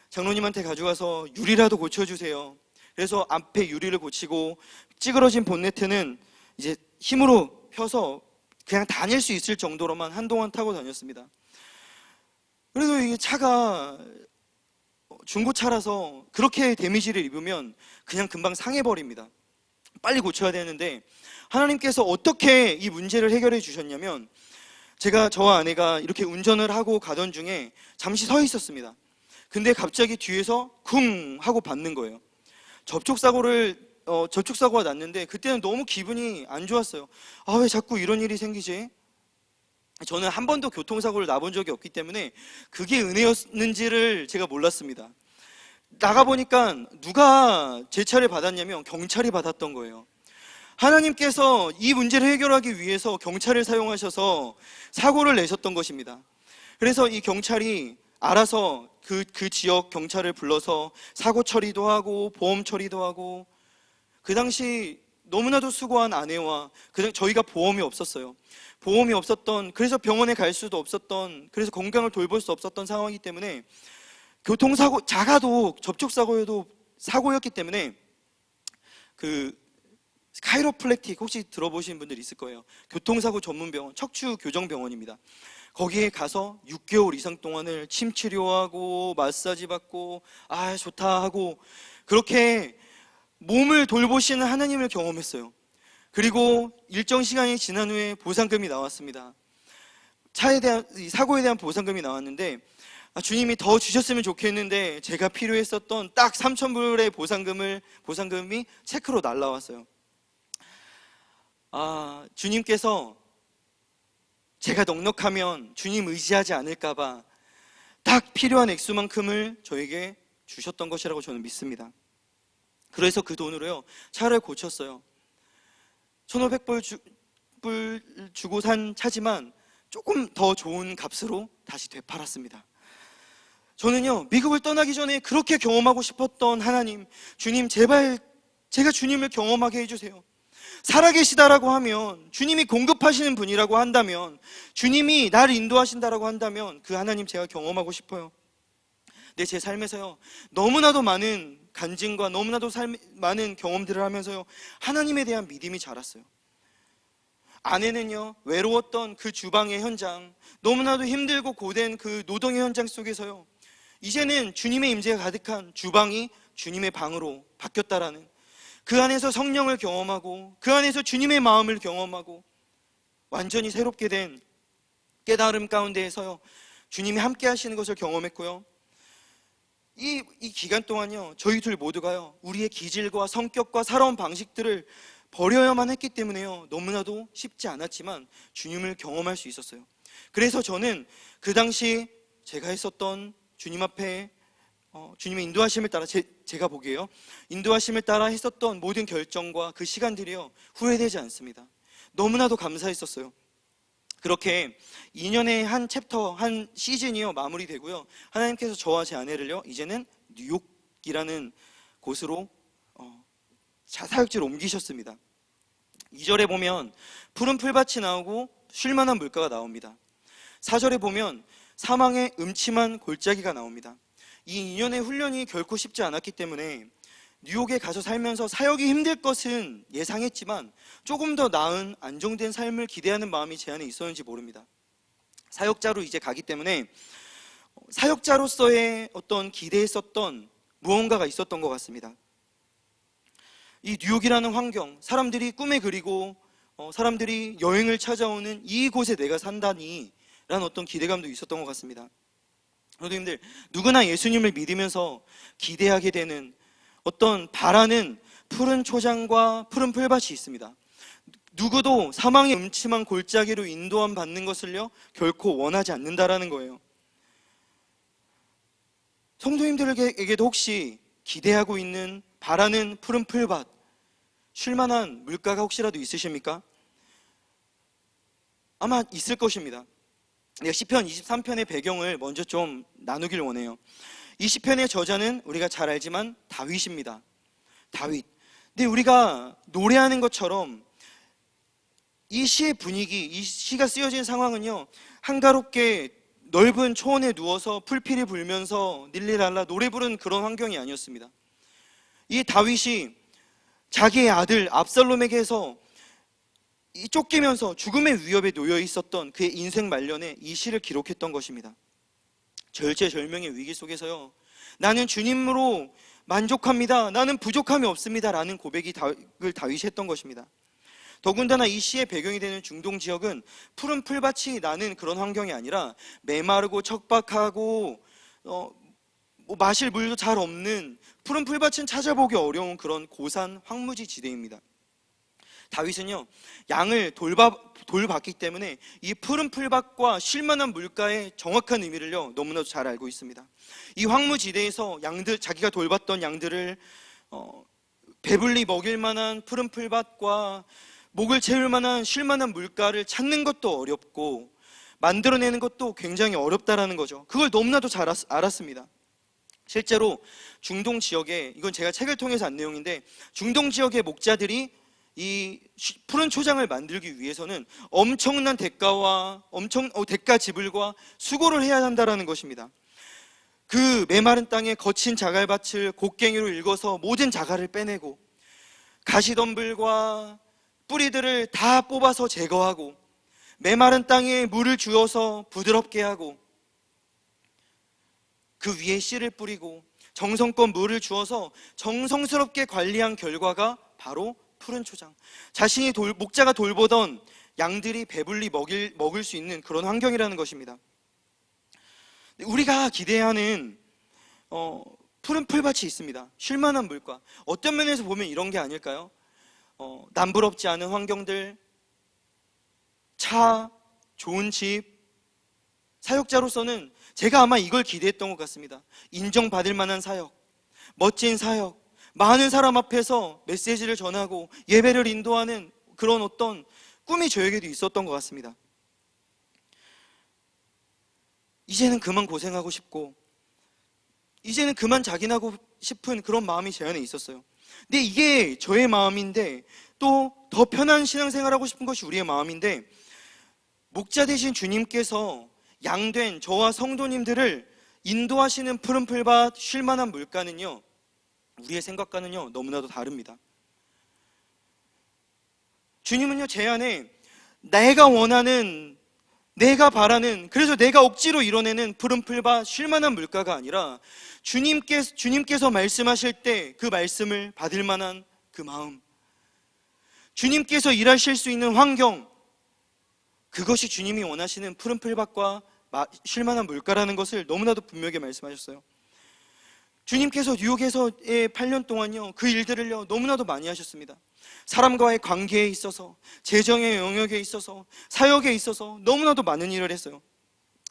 장로님한테 가져가서 유리라도 고쳐주세요. 그래서 앞에 유리를 고치고 찌그러진 본네트는 이제 힘으로 펴서 그냥 다닐 수 있을 정도로만 한동안 타고 다녔습니다. 그래도 이게 차가 중고차라서 그렇게 데미지를 입으면 그냥 금방 상해버립니다. 빨리 고쳐야 되는데 하나님께서 어떻게 이 문제를 해결해 주셨냐면, 저와 아내가 이렇게 운전을 하고 가던 중에 잠시 서 있었습니다. 근데 갑자기 뒤에서 쿵 하고 받는 거예요. 접촉사고가 났는데 그때는 너무 기분이 안 좋았어요. 아, 왜 자꾸 이런 일이 생기지? 저는 한 번도 교통사고를 나본 적이 없기 때문에 그게 은혜였는지를 제가 몰랐습니다. 나가보니까 누가 제 차를 받았냐면 경찰이 받았던 거예요. 하나님께서 이 문제를 해결하기 위해서 경찰을 사용하셔서 사고를 내셨던 것입니다. 그래서 이 경찰이 알아서 그 지역 경찰을 불러서 사고 처리도 하고 보험 처리도 하고, 그 당시 너무나도 수고한 아내와 저희가 보험이 없었어요. 그래서 병원에 갈 수도 없었던, 그래서 건강을 돌볼 수 없었던 상황이기 때문에 교통사고, 작아도 접촉사고여도 사고였기 때문에 카이로플렉틱 혹시 들어보신 분들 있을 거예요. 교통사고 전문병원, 척추교정병원입니다. 거기에 가서 6개월 이상 동안을 침 치료하고 마사지 받고 좋다 하고 그렇게 몸을 돌보시는 하나님을 경험했어요. 그리고 일정 시간이 지난 후에 보상금이 나왔습니다. 사고에 대한 보상금이 나왔는데 주님이 더 주셨으면 좋겠는데 제가 필요했었던 딱 3,000불의 보상금이 체크로 날라왔어요. 주님께서 제가 넉넉하면 주님 의지하지 않을까봐 딱 필요한 액수만큼을 저에게 주셨던 것이라고 저는 믿습니다. 그래서 그 돈으로요, 차를 고쳤어요. 불 주고 산 차지만 조금 더 좋은 값으로 다시 되팔았습니다. 저는요, 미국을 떠나기 전에 그렇게 경험하고 싶었던 하나님, 주님 제발 제가 주님을 경험하게 해주세요. 살아계시다라고 하면, 주님이 공급하시는 분이라고 한다면, 주님이 나를 인도하신다라고 한다면 그 하나님 제가 경험하고 싶어요. 근데 제 삶에서요, 너무나도 많은 간증과 너무나도 많은 경험들을 하면서요, 하나님에 대한 믿음이 자랐어요. 아내는요, 외로웠던 그 주방의 현장, 너무나도 힘들고 고된 그 노동의 현장 속에서요, 이제는 주님의 임재가 가득한 주방이 주님의 방으로 바뀌었다라는, 그 안에서 성령을 경험하고 그 안에서 주님의 마음을 경험하고 완전히 새롭게 된 깨달음 가운데에서요, 주님이 함께 하시는 것을 경험했고요. 이 기간 동안요, 저희 둘 모두가요, 우리의 기질과 성격과 살아온 방식들을 버려야만 했기 때문에요, 너무나도 쉽지 않았지만 주님을 경험할 수 있었어요. 그래서 저는 그 당시 제가 했었던 주님 앞에 주님의 인도하심을 따라 제가 보기에요, 인도하심을 따라 했었던 모든 결정과 그 시간들이요, 후회되지 않습니다. 너무나도 감사했었어요. 그렇게 2년의 한 챕터, 한 시즌이요, 마무리되고요, 하나님께서 저와 제 아내를요, 이제는 뉴욕이라는 곳으로 사역지로 옮기셨습니다. 2절에 보면 푸른 풀밭이 나오고 쉴만한 물가가 나옵니다. 4절에 보면 사망의 음침한 골짜기가 나옵니다. 이 2년의 훈련이 결코 쉽지 않았기 때문에 뉴욕에 가서 살면서 사역이 힘들 것은 예상했지만 조금 더 나은 안정된 삶을 기대하는 마음이 제 안에 있었는지 모릅니다. 사역자로 이제 가기 때문에 사역자로서의 어떤 기대했었던 무언가가 있었던 것 같습니다. 이 뉴욕이라는 환경, 사람들이 꿈에 그리고 사람들이 여행을 찾아오는 이곳에 내가 산다니 라는 어떤 기대감도 있었던 것 같습니다. 성도님들, 누구나 예수님을 믿으면서 기대하게 되는 어떤 바라는 푸른 초장과 푸른 풀밭이 있습니다. 누구도 사망의 음침한 골짜기로 인도함 받는 것을요, 결코 원하지 않는다라는 거예요. 성도님들에게도 혹시 기대하고 있는 바라는 푸른 풀밭, 쉴만한 물가가 혹시라도 있으십니까? 아마 있을 것입니다. 시편 23편의 배경을 먼저 좀 나누길 원해요. 이 시편의 저자는 우리가 잘 알지만 다윗입니다. 다윗. 근데 우리가 노래하는 것처럼 이 시의 분위기, 이 시가 쓰여진 상황은요, 한가롭게 넓은 초원에 누워서 풀필이 불면서 닐리랄라 노래 부르는 그런 환경이 아니었습니다. 이 다윗이 자기의 아들 압살롬에게서 쫓기면서 죽음의 위협에 놓여 있었던 그의 인생 말년에 이 시를 기록했던 것입니다. 절체절명의 위기 속에서요, 나는 주님으로 만족합니다, 나는 부족함이 없습니다 라는 고백을 다윗이 했던 것입니다. 더군다나 이 시의 배경이 되는 중동 지역은 푸른 풀밭이 나는 그런 환경이 아니라 메마르고 척박하고 마실 물도 잘 없는, 푸른 풀밭은 찾아보기 어려운 그런 고산 황무지 지대입니다. 다윗은요, 양을 돌봤기 때문에 이 푸른 풀밭과 쉴만한 물가의 정확한 의미를요, 너무나도 잘 알고 있습니다. 이 황무지대에서 자기가 돌봤던 양들을 배불리 먹일 만한 푸른 풀밭과 목을 채울 만한 쉴만한 물가를 찾는 것도 어렵고 만들어내는 것도 굉장히 어렵다라는 거죠. 그걸 너무나도 잘 알았습니다. 실제로 중동 지역에, 이건 제가 책을 통해서 안 내용인데, 중동 지역의 목자들이 이 푸른 초장을 만들기 위해서는 엄청난 대가 지불과 수고를 해야 한다는 것입니다. 그 메마른 땅에 거친 자갈밭을 곡괭이로 일궈서 모든 자갈을 빼내고 가시덤불과 뿌리들을 다 뽑아서 제거하고 메마른 땅에 물을 주어서 부드럽게 하고 그 위에 씨를 뿌리고 정성껏 물을 주어서 정성스럽게 관리한 결과가 바로 푸른 초장, 자신이 목자가 돌보던 양들이 배불리 먹을 수 있는 그런 환경이라는 것입니다. 우리가 기대하는 푸른 풀밭이 있습니다. 쉴만한 물가. 어떤 면에서 보면 이런 게 아닐까요? 남부럽지 않은 환경들, 차, 좋은 집. 사역자로서는 제가 아마 이걸 기대했던 것 같습니다. 인정받을 만한 사역, 멋진 사역, 많은 사람 앞에서 메시지를 전하고 예배를 인도하는 그런 어떤 꿈이 저에게도 있었던 것 같습니다. 이제는 그만 고생하고 싶고 이제는 그만 자gin하고 싶은 그런 마음이 제 안에 있었어요. 근데 이게 저의 마음인데 또 더 편한 신앙생활하고 싶은 것이 우리의 마음인데, 목자 되신 주님께서 양된 저와 성도님들을 인도하시는 푸른 풀밭 쉴 만한 물가는요, 우리의 생각과는요 너무나도 다릅니다. 주님은요 제 안에 내가 원하는, 내가 바라는, 그래서 내가 억지로 이뤄내는 푸른 풀밭 쉴 만한 물가가 아니라 주님께서 말씀하실 때 그 말씀을 받을 만한 그 마음, 주님께서 일하실 수 있는 환경, 그것이 주님이 원하시는 푸른 풀밭과 쉴 만한 물가라는 것을 너무나도 분명하게 말씀하셨어요. 주님께서 뉴욕에서의 8년 동안요 그 일들을요 너무나도 많이 하셨습니다. 사람과의 관계에 있어서, 재정의 영역에 있어서, 사역에 있어서 너무나도 많은 일을 했어요.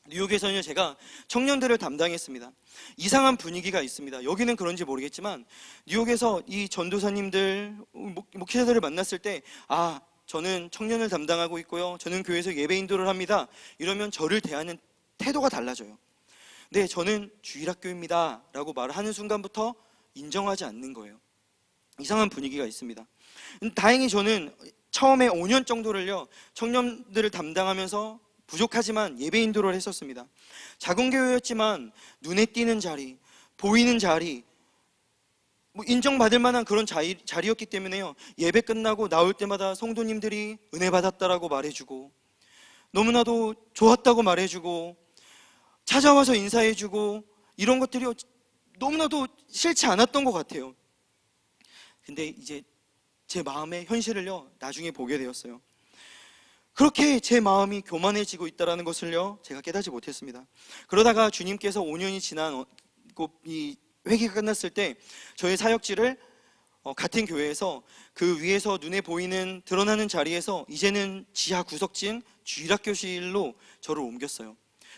뉴욕에서는요 제가 청년들을 담당했습니다. 이상한 분위기가 있습니다. 여기는 그런지 모르겠지만 뉴욕에서 이 전도사님들, 목회자들을 만났을 때, 아, 저는 청년을 담당하고 있고요, 저는 교회에서 예배 인도를 합니다, 이러면 저를 대하는 태도가 달라져요. 네, 저는 주일학교입니다 라고 말을 하는 순간부터 인정하지 않는 거예요. 이상한 분위기가 있습니다. 다행히 저는 처음에 5년 정도를요 청년들을 담당하면서 부족하지만 예배 인도를 했었습니다. 작은 교회였지만 눈에 띄는 자리, 보이는 자리, 인정받을 만한 그런 자리였기 때문에요 예배 끝나고 나올 때마다 성도님들이 은혜 받았다라고 말해주고, 너무나도 좋았다고 말해주고, 찾아와서 인사해주고, 이런 것들이 너무나도 싫지 않았던 것 같아요. 근데 이제 제 마음의 현실을요 나중에 보게 되었어요. 그렇게 제 마음이 교만해지고 있다는 것을요 제가 깨닫지 못했습니다. 그러다가 주님께서 5년이 지난 이 회기가 끝났을 때 저의 사역지를 같은 교회에서 그 위에서 눈에 보이는 드러나는 자리에서 이제는 지하 구석진 주일학교실로 저를 옮겼어요.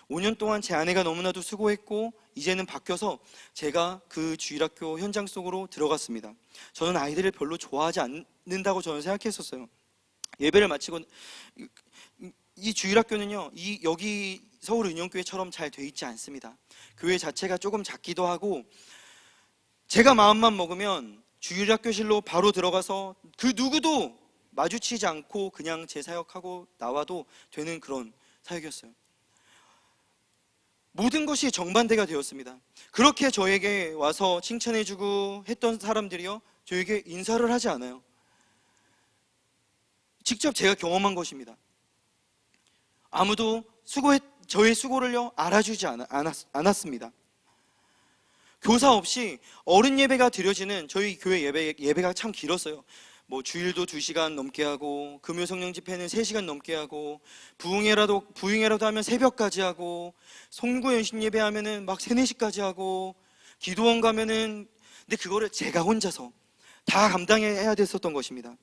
5년 동안 제 아내가 너무나도 수고했고 이제는 바뀌어서 제가 그 주일학교 현장 속으로 들어갔습니다. 저는 아이들을 별로 좋아하지 않는다고 저는 생각했었어요. 예배를 마치고, 이 주일학교는요 여기 서울은영교회처럼 잘 돼 있지 않습니다. 교회 자체가 조금 작기도 하고, 제가 마음만 먹으면 주일학교실로 바로 들어가서 그 누구도 마주치지 않고 그냥 제 사역하고 나와도 되는 그런 사역이었어요. 모든 것이 정반대가 되었습니다. 그렇게 저에게 와서 칭찬해주고 했던 사람들이요 저에게 인사를 하지 않아요. 직접 제가 경험한 것입니다. 아무도 저의 수고를요 알아주지 않았습니다. 교사 없이 어른 예배가 드려지는 저희 교회 예배가 참 길었어요. 주일도 2시간 넘게 하고, 금요 성령 집회는 3시간 넘게 하고, 부흥회라도 하면 새벽까지 하고, 송구 연신 예배 하면은 막 3, 4시까지 하고, 기도원 가면은, 근데 그거를 제가 혼자서 다 감당해야 됐었던 것입니다.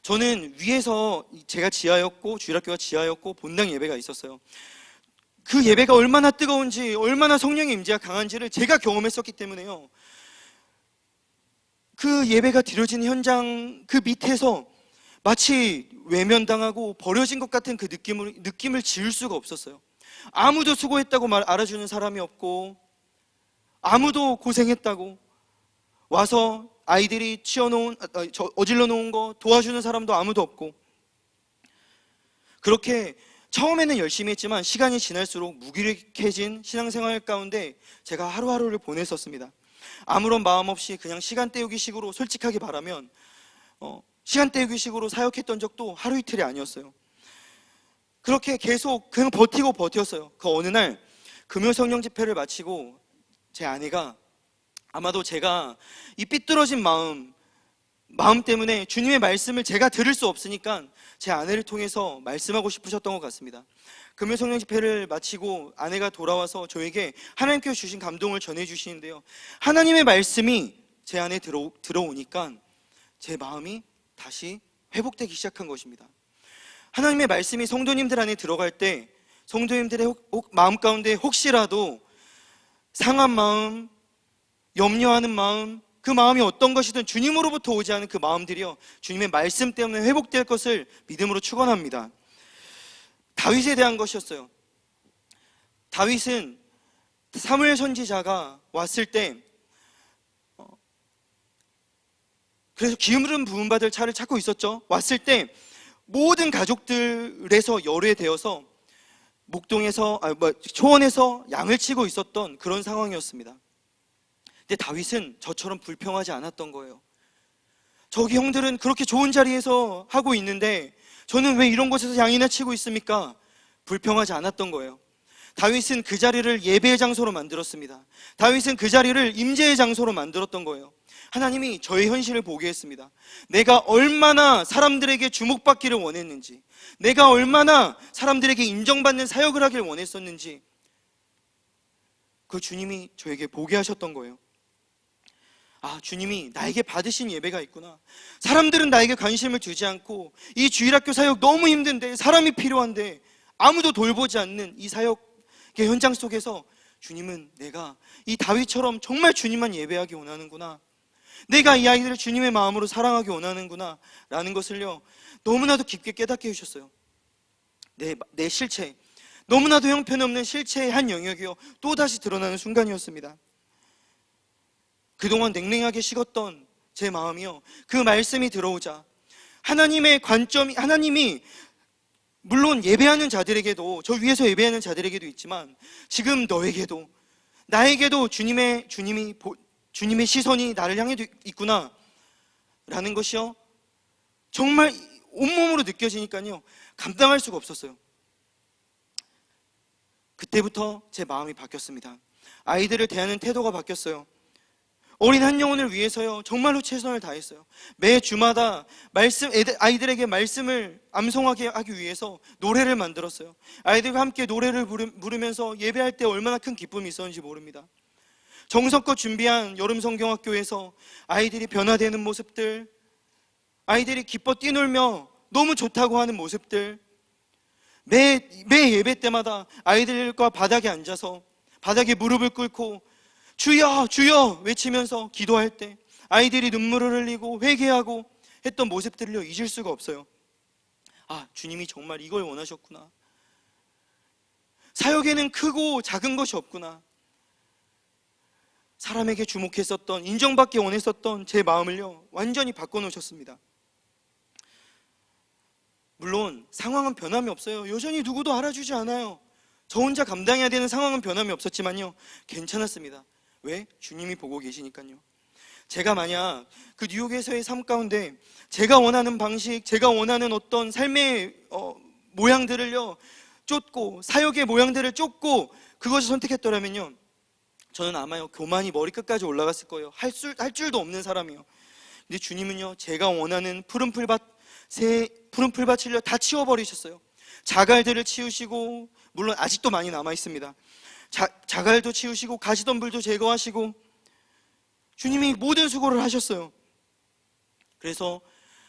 저는 위에서, 제가 지하였고 주일학교가 지하였고 본당 예배가 있었어요. 그 예배가 얼마나 뜨거운지, 얼마나 성령의 임재가 강한지를 제가 경험했었기 때문에요 그 예배가 드려지는 현장 그 밑에서 마치 외면당하고 버려진 것 같은 그 느낌을 지울 수가 없었어요. 아무도 수고했다고 알아주는 사람이 없고, 아무도 고생했다고 와서 아이들이 어질러 놓은 거 도와주는 사람도 아무도 없고, 그렇게 처음에는 열심히 했지만 시간이 지날수록 무기력해진 신앙생활 가운데 제가 하루하루를 보냈었습니다. 아무런 마음 없이 그냥 시간 때우기식으로, 솔직하게 말하면 시간 때우기식으로 사역했던 적도 하루 이틀이 아니었어요. 그렇게 계속 그냥 버텼어요. 그 어느 날 금요 성령 집회를 마치고 제 아내가, 아마도 제가 이 삐뚤어진 마음 때문에 주님의 말씀을 제가 들을 수 없으니까 제 아내를 통해서 말씀하고 싶으셨던 것 같습니다. 금요 성령 집회를 마치고 아내가 돌아와서 저에게 하나님께서 주신 감동을 전해주시는데요, 하나님의 말씀이 제 안에 들어오니까 제 마음이 다시 회복되기 시작한 것입니다. 하나님의 말씀이 성도님들 안에 들어갈 때 성도님들의 마음 가운데 혹시라도 상한 마음, 염려하는 마음, 그 마음이 어떤 것이든 주님으로부터 오지 않은 그 마음들이요, 주님의 말씀 때문에 회복될 것을 믿음으로 축원합니다. 다윗에 대한 것이었어요. 다윗은 사무엘 선지자가 왔을 때 그래서 기름 부음 받을 차를 찾고 있었죠. 왔을 때 모든 가족들에서 열외되어서 목동에서 초원에서 양을 치고 있었던 그런 상황이었습니다. 근데 다윗은 저처럼 불평하지 않았던 거예요. 저기 형들은 그렇게 좋은 자리에서 하고 있는데 저는 왜 이런 곳에서 양이나 치고 있습니까? 불평하지 않았던 거예요. 다윗은 그 자리를 예배의 장소로 만들었습니다. 다윗은 그 자리를 임재의 장소로 만들었던 거예요. 하나님이 저의 현실을 보게 했습니다. 내가 얼마나 사람들에게 주목받기를 원했는지, 내가 얼마나 사람들에게 인정받는 사역을 하길 원했었는지, 그 주님이 저에게 보게 하셨던 거예요. 아, 주님이 나에게 받으신 예배가 있구나. 사람들은 나에게 관심을 두지 않고 이 주일학교 사역 너무 힘든데, 사람이 필요한데 아무도 돌보지 않는 이 사역의 현장 속에서 주님은 내가 이 다윗처럼 정말 주님만 예배하기 원하는구나, 내가 이 아이들을 주님의 마음으로 사랑하기 원하는구나 라는 것을요, 너무나도 깊게 깨닫게 해주셨어요. 내 실체, 너무나도 형편없는 실체의 한 영역이요 또다시 드러나는 순간이었습니다. 그동안 냉랭하게 식었던 제 마음이요, 그 말씀이 들어오자 하나님의 관점이, 하나님이 물론 예배하는 자들에게도, 저 위에서 예배하는 자들에게도 있지만 지금 너에게도 나에게도 주님의 시선이 나를 향해 있구나 라는 것이요 정말 온몸으로 느껴지니까요 감당할 수가 없었어요. 그때부터 제 마음이 바뀌었습니다. 아이들을 대하는 태도가 바뀌었어요. 어린 한 영혼을 위해서요 정말로 최선을 다했어요. 매 주마다 아이들에게 말씀을 암송하게 하기 위해서 노래를 만들었어요. 아이들과 함께 노래를 부르면서 예배할 때 얼마나 큰 기쁨이 있었는지 모릅니다. 정성껏 준비한 여름 성경학교에서 아이들이 변화되는 모습들, 아이들이 기뻐 뛰놀며 너무 좋다고 하는 모습들, 매 예배 때마다 아이들과 바닥에 앉아서 바닥에 무릎을 꿇고 주여 주여 외치면서 기도할 때 아이들이 눈물을 흘리고 회개하고 했던 모습들을 잊을 수가 없어요. 아, 주님이 정말 이걸 원하셨구나. 사역에는 크고 작은 것이 없구나. 사람에게 주목했었던, 인정받기 원했었던 제 마음을요 완전히 바꿔놓으셨습니다. 물론 상황은 변함이 없어요. 여전히 누구도 알아주지 않아요. 저 혼자 감당해야 되는 상황은 변함이 없었지만요 괜찮았습니다. 왜? 주님이 보고 계시니까요. 제가 만약 그 뉴욕에서의 삶 가운데 제가 원하는 방식, 제가 원하는 어떤 삶의 모양들을요 쫓고, 사역의 모양들을 쫓고 그것을 선택했더라면요 저는 아마요 교만이 머리끝까지 올라갔을 거예요. 할 줄도 없는 사람이요. 근데 주님은요 제가 원하는 푸른 풀밭을요 다 치워버리셨어요. 자갈들을 치우시고, 물론 아직도 많이 남아있습니다. 자갈도 치우시고 가시덤불도 제거하시고 주님이 모든 수고를 하셨어요. 그래서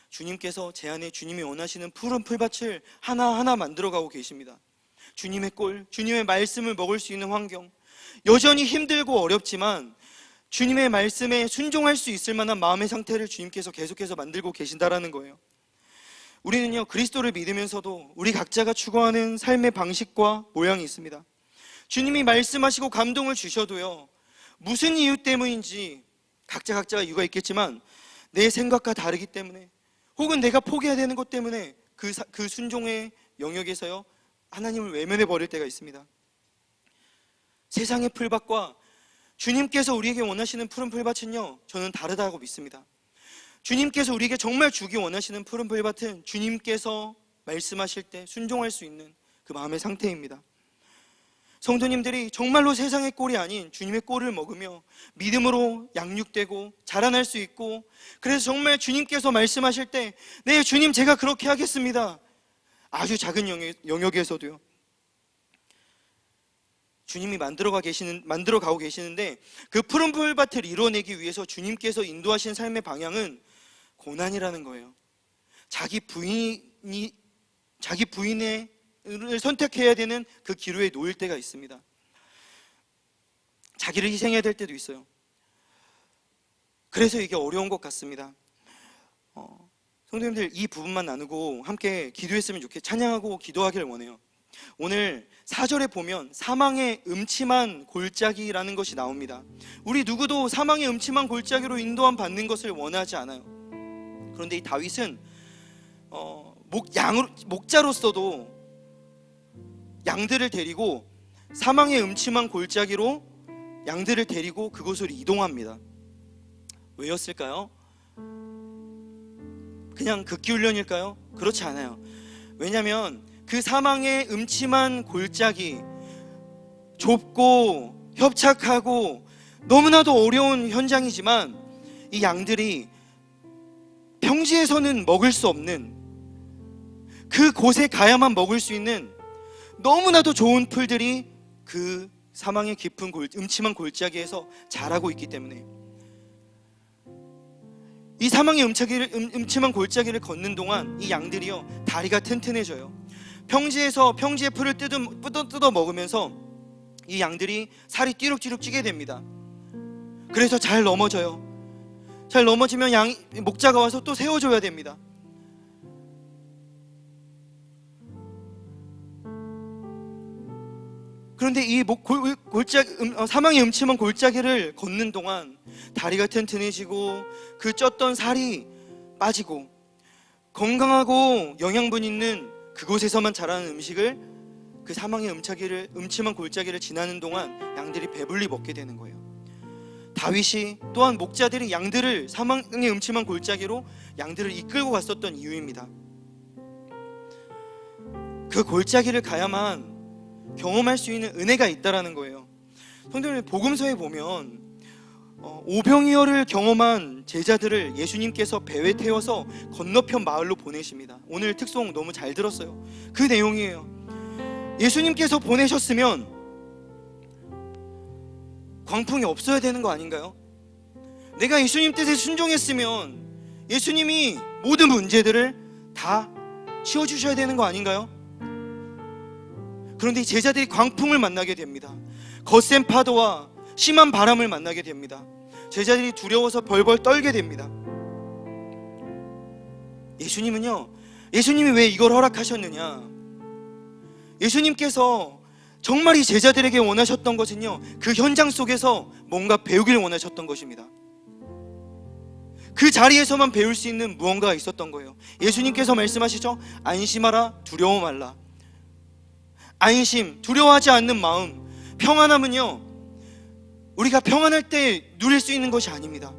주님께서 제 안에 주님이 원하시는 푸른 풀밭을 하나하나 만들어가고 계십니다. 주님의 꼴, 주님의 말씀을 먹을 수 있는 환경, 여전히 힘들고 어렵지만 주님의 말씀에 순종할 수 있을 만한 마음의 상태를 주님께서 계속해서 만들고 계신다라는 거예요. 우리는요 그리스도를 믿으면서도 우리 각자가 추구하는 삶의 방식과 모양이 있습니다. 주님이 말씀하시고 감동을 주셔도요 무슨 이유 때문인지 각자가 이유가 있겠지만 내 생각과 다르기 때문에, 혹은 내가 포기해야 되는 것 때문에 그 순종의 영역에서요 하나님을 외면해 버릴 때가 있습니다. 세상의 풀밭과 주님께서 우리에게 원하시는 푸른 풀밭은요 저는 다르다고 믿습니다. 주님께서 우리에게 정말 주기 원하시는 푸른 풀밭은 주님께서 말씀하실 때 순종할 수 있는 그 마음의 상태입니다. 성도님들이 정말로 세상의 꼴이 아닌 주님의 꼴을 먹으며 믿음으로 양육되고 자라날 수 있고, 그래서 정말 주님께서 말씀하실 때 네 주님 제가 그렇게 하겠습니다, 아주 작은 영역에서도요 주님이 만들어가고 계시는데 그 푸른 풀밭을 이뤄내기 위해서 주님께서 인도하신 삶의 방향은 고난이라는 거예요. 자기 부인을 선택해야 되는 그 기로에 놓일 때가 있습니다. 자기를 희생해야 될 때도 있어요. 그래서 이게 어려운 것 같습니다. 성도님들, 이 부분만 나누고 함께 기도했으면 찬양하고 기도하기를 원해요. 오늘 4절에 보면 사망의 음침한 골짜기라는 것이 나옵니다. 우리 누구도 사망의 음침한 골짜기로 인도함 받는 것을 원하지 않아요. 그런데 이 다윗은 목자로서도 양들을 데리고 사망의 음침한 골짜기로 양들을 데리고 그곳으로 이동합니다. 왜였을까요? 그냥 극기훈련일까요? 그렇지 않아요. 왜냐하면 그 사망의 음침한 골짜기, 좁고 협착하고 너무나도 어려운 현장이지만 이 양들이 평지에서는 먹을 수 없는, 그 곳에 가야만 먹을 수 있는 너무나도 좋은 풀들이 그 사망의 깊은 음침한 골짜기에서 자라고 있기 때문에 이 사망의 음침한 골짜기를 걷는 동안 이 양들이요, 다리가 튼튼해져요. 평지의 풀을 뜯어 먹으면서 이 양들이 살이 띠룩띠룩 찌게 됩니다. 그래서 잘 넘어져요. 잘 넘어지면 목자가 와서 또 세워줘야 됩니다. 그런데 이 사망의 음침한 골짜기를 걷는 동안 다리가 튼튼해지고 그 쪘던 살이 빠지고 건강하고 영양분 있는 그곳에서만 자라는 음식을 그 사망의 음침한 골짜기를 지나는 동안 양들이 배불리 먹게 되는 거예요. 다윗이 또한 목자들이 양들을 사망의 음침한 골짜기로 양들을 이끌고 갔었던 이유입니다. 그 골짜기를 가야만 경험할 수 있는 은혜가 있다라는 거예요. 성도님, 복음서에 보면 오병이어를 경험한 제자들을 예수님께서 배에 태워서 건너편 마을로 보내십니다. 오늘 특송 너무 잘 들었어요. 그 내용이에요. 예수님께서 보내셨으면 광풍이 없어야 되는 거 아닌가요? 내가 예수님 뜻에 순종했으면 예수님이 모든 문제들을 다 치워주셔야 되는 거 아닌가요? 그런데 제자들이 광풍을 만나게 됩니다. 거센 파도와 심한 바람을 만나게 됩니다. 제자들이 두려워서 벌벌 떨게 됩니다. 예수님이 왜 이걸 허락하셨느냐? 예수님께서 정말 이 제자들에게 원하셨던 것은요, 그 현장 속에서 뭔가 배우기를 원하셨던 것입니다. 그 자리에서만 배울 수 있는 무언가가 있었던 거예요. 예수님께서 말씀하시죠. 안심하라, 두려워 말라. 안심, 두려워하지 않는 마음, 평안함은요, 우리가 평안할 때 누릴 수 있는 것이 아닙니다.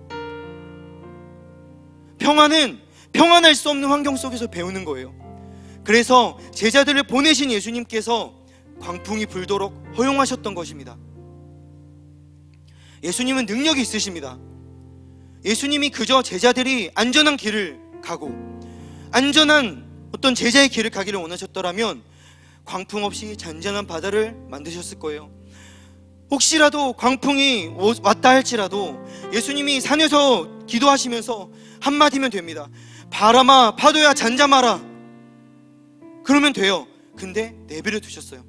평안은 평안할 수 없는 환경 속에서 배우는 거예요. 그래서 제자들을 보내신 예수님께서 광풍이 불도록 허용하셨던 것입니다. 예수님은 능력이 있으십니다. 예수님이 그저 제자들이 안전한 길을 가고 안전한 어떤 제자의 길을 가기를 원하셨더라면 광풍 없이 잔잔한 바다를 만드셨을 거예요. 혹시라도 광풍이 왔다 할지라도 예수님이 산에서 기도하시면서 한마디면 됩니다. 바람아, 파도야, 잠잠하라. 그러면 돼요. 근데 내버려 두셨어요.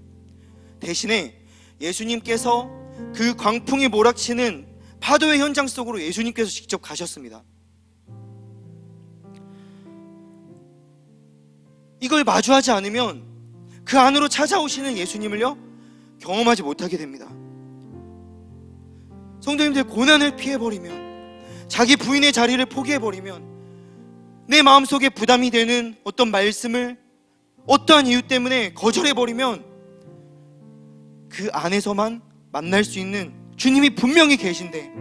대신에 예수님께서 그 광풍이 몰아치는 파도의 현장 속으로 예수님께서 직접 가셨습니다. 이걸 마주하지 않으면 그 안으로 찾아오시는 예수님을요, 경험하지 못하게 됩니다. 성도님들, 고난을 피해버리면, 자기 부인의 자리를 포기해버리면, 내 마음속에 부담이 되는 어떤 말씀을 어떠한 이유 때문에 거절해버리면 그 안에서만 만날 수 있는 주님이 분명히 계신데,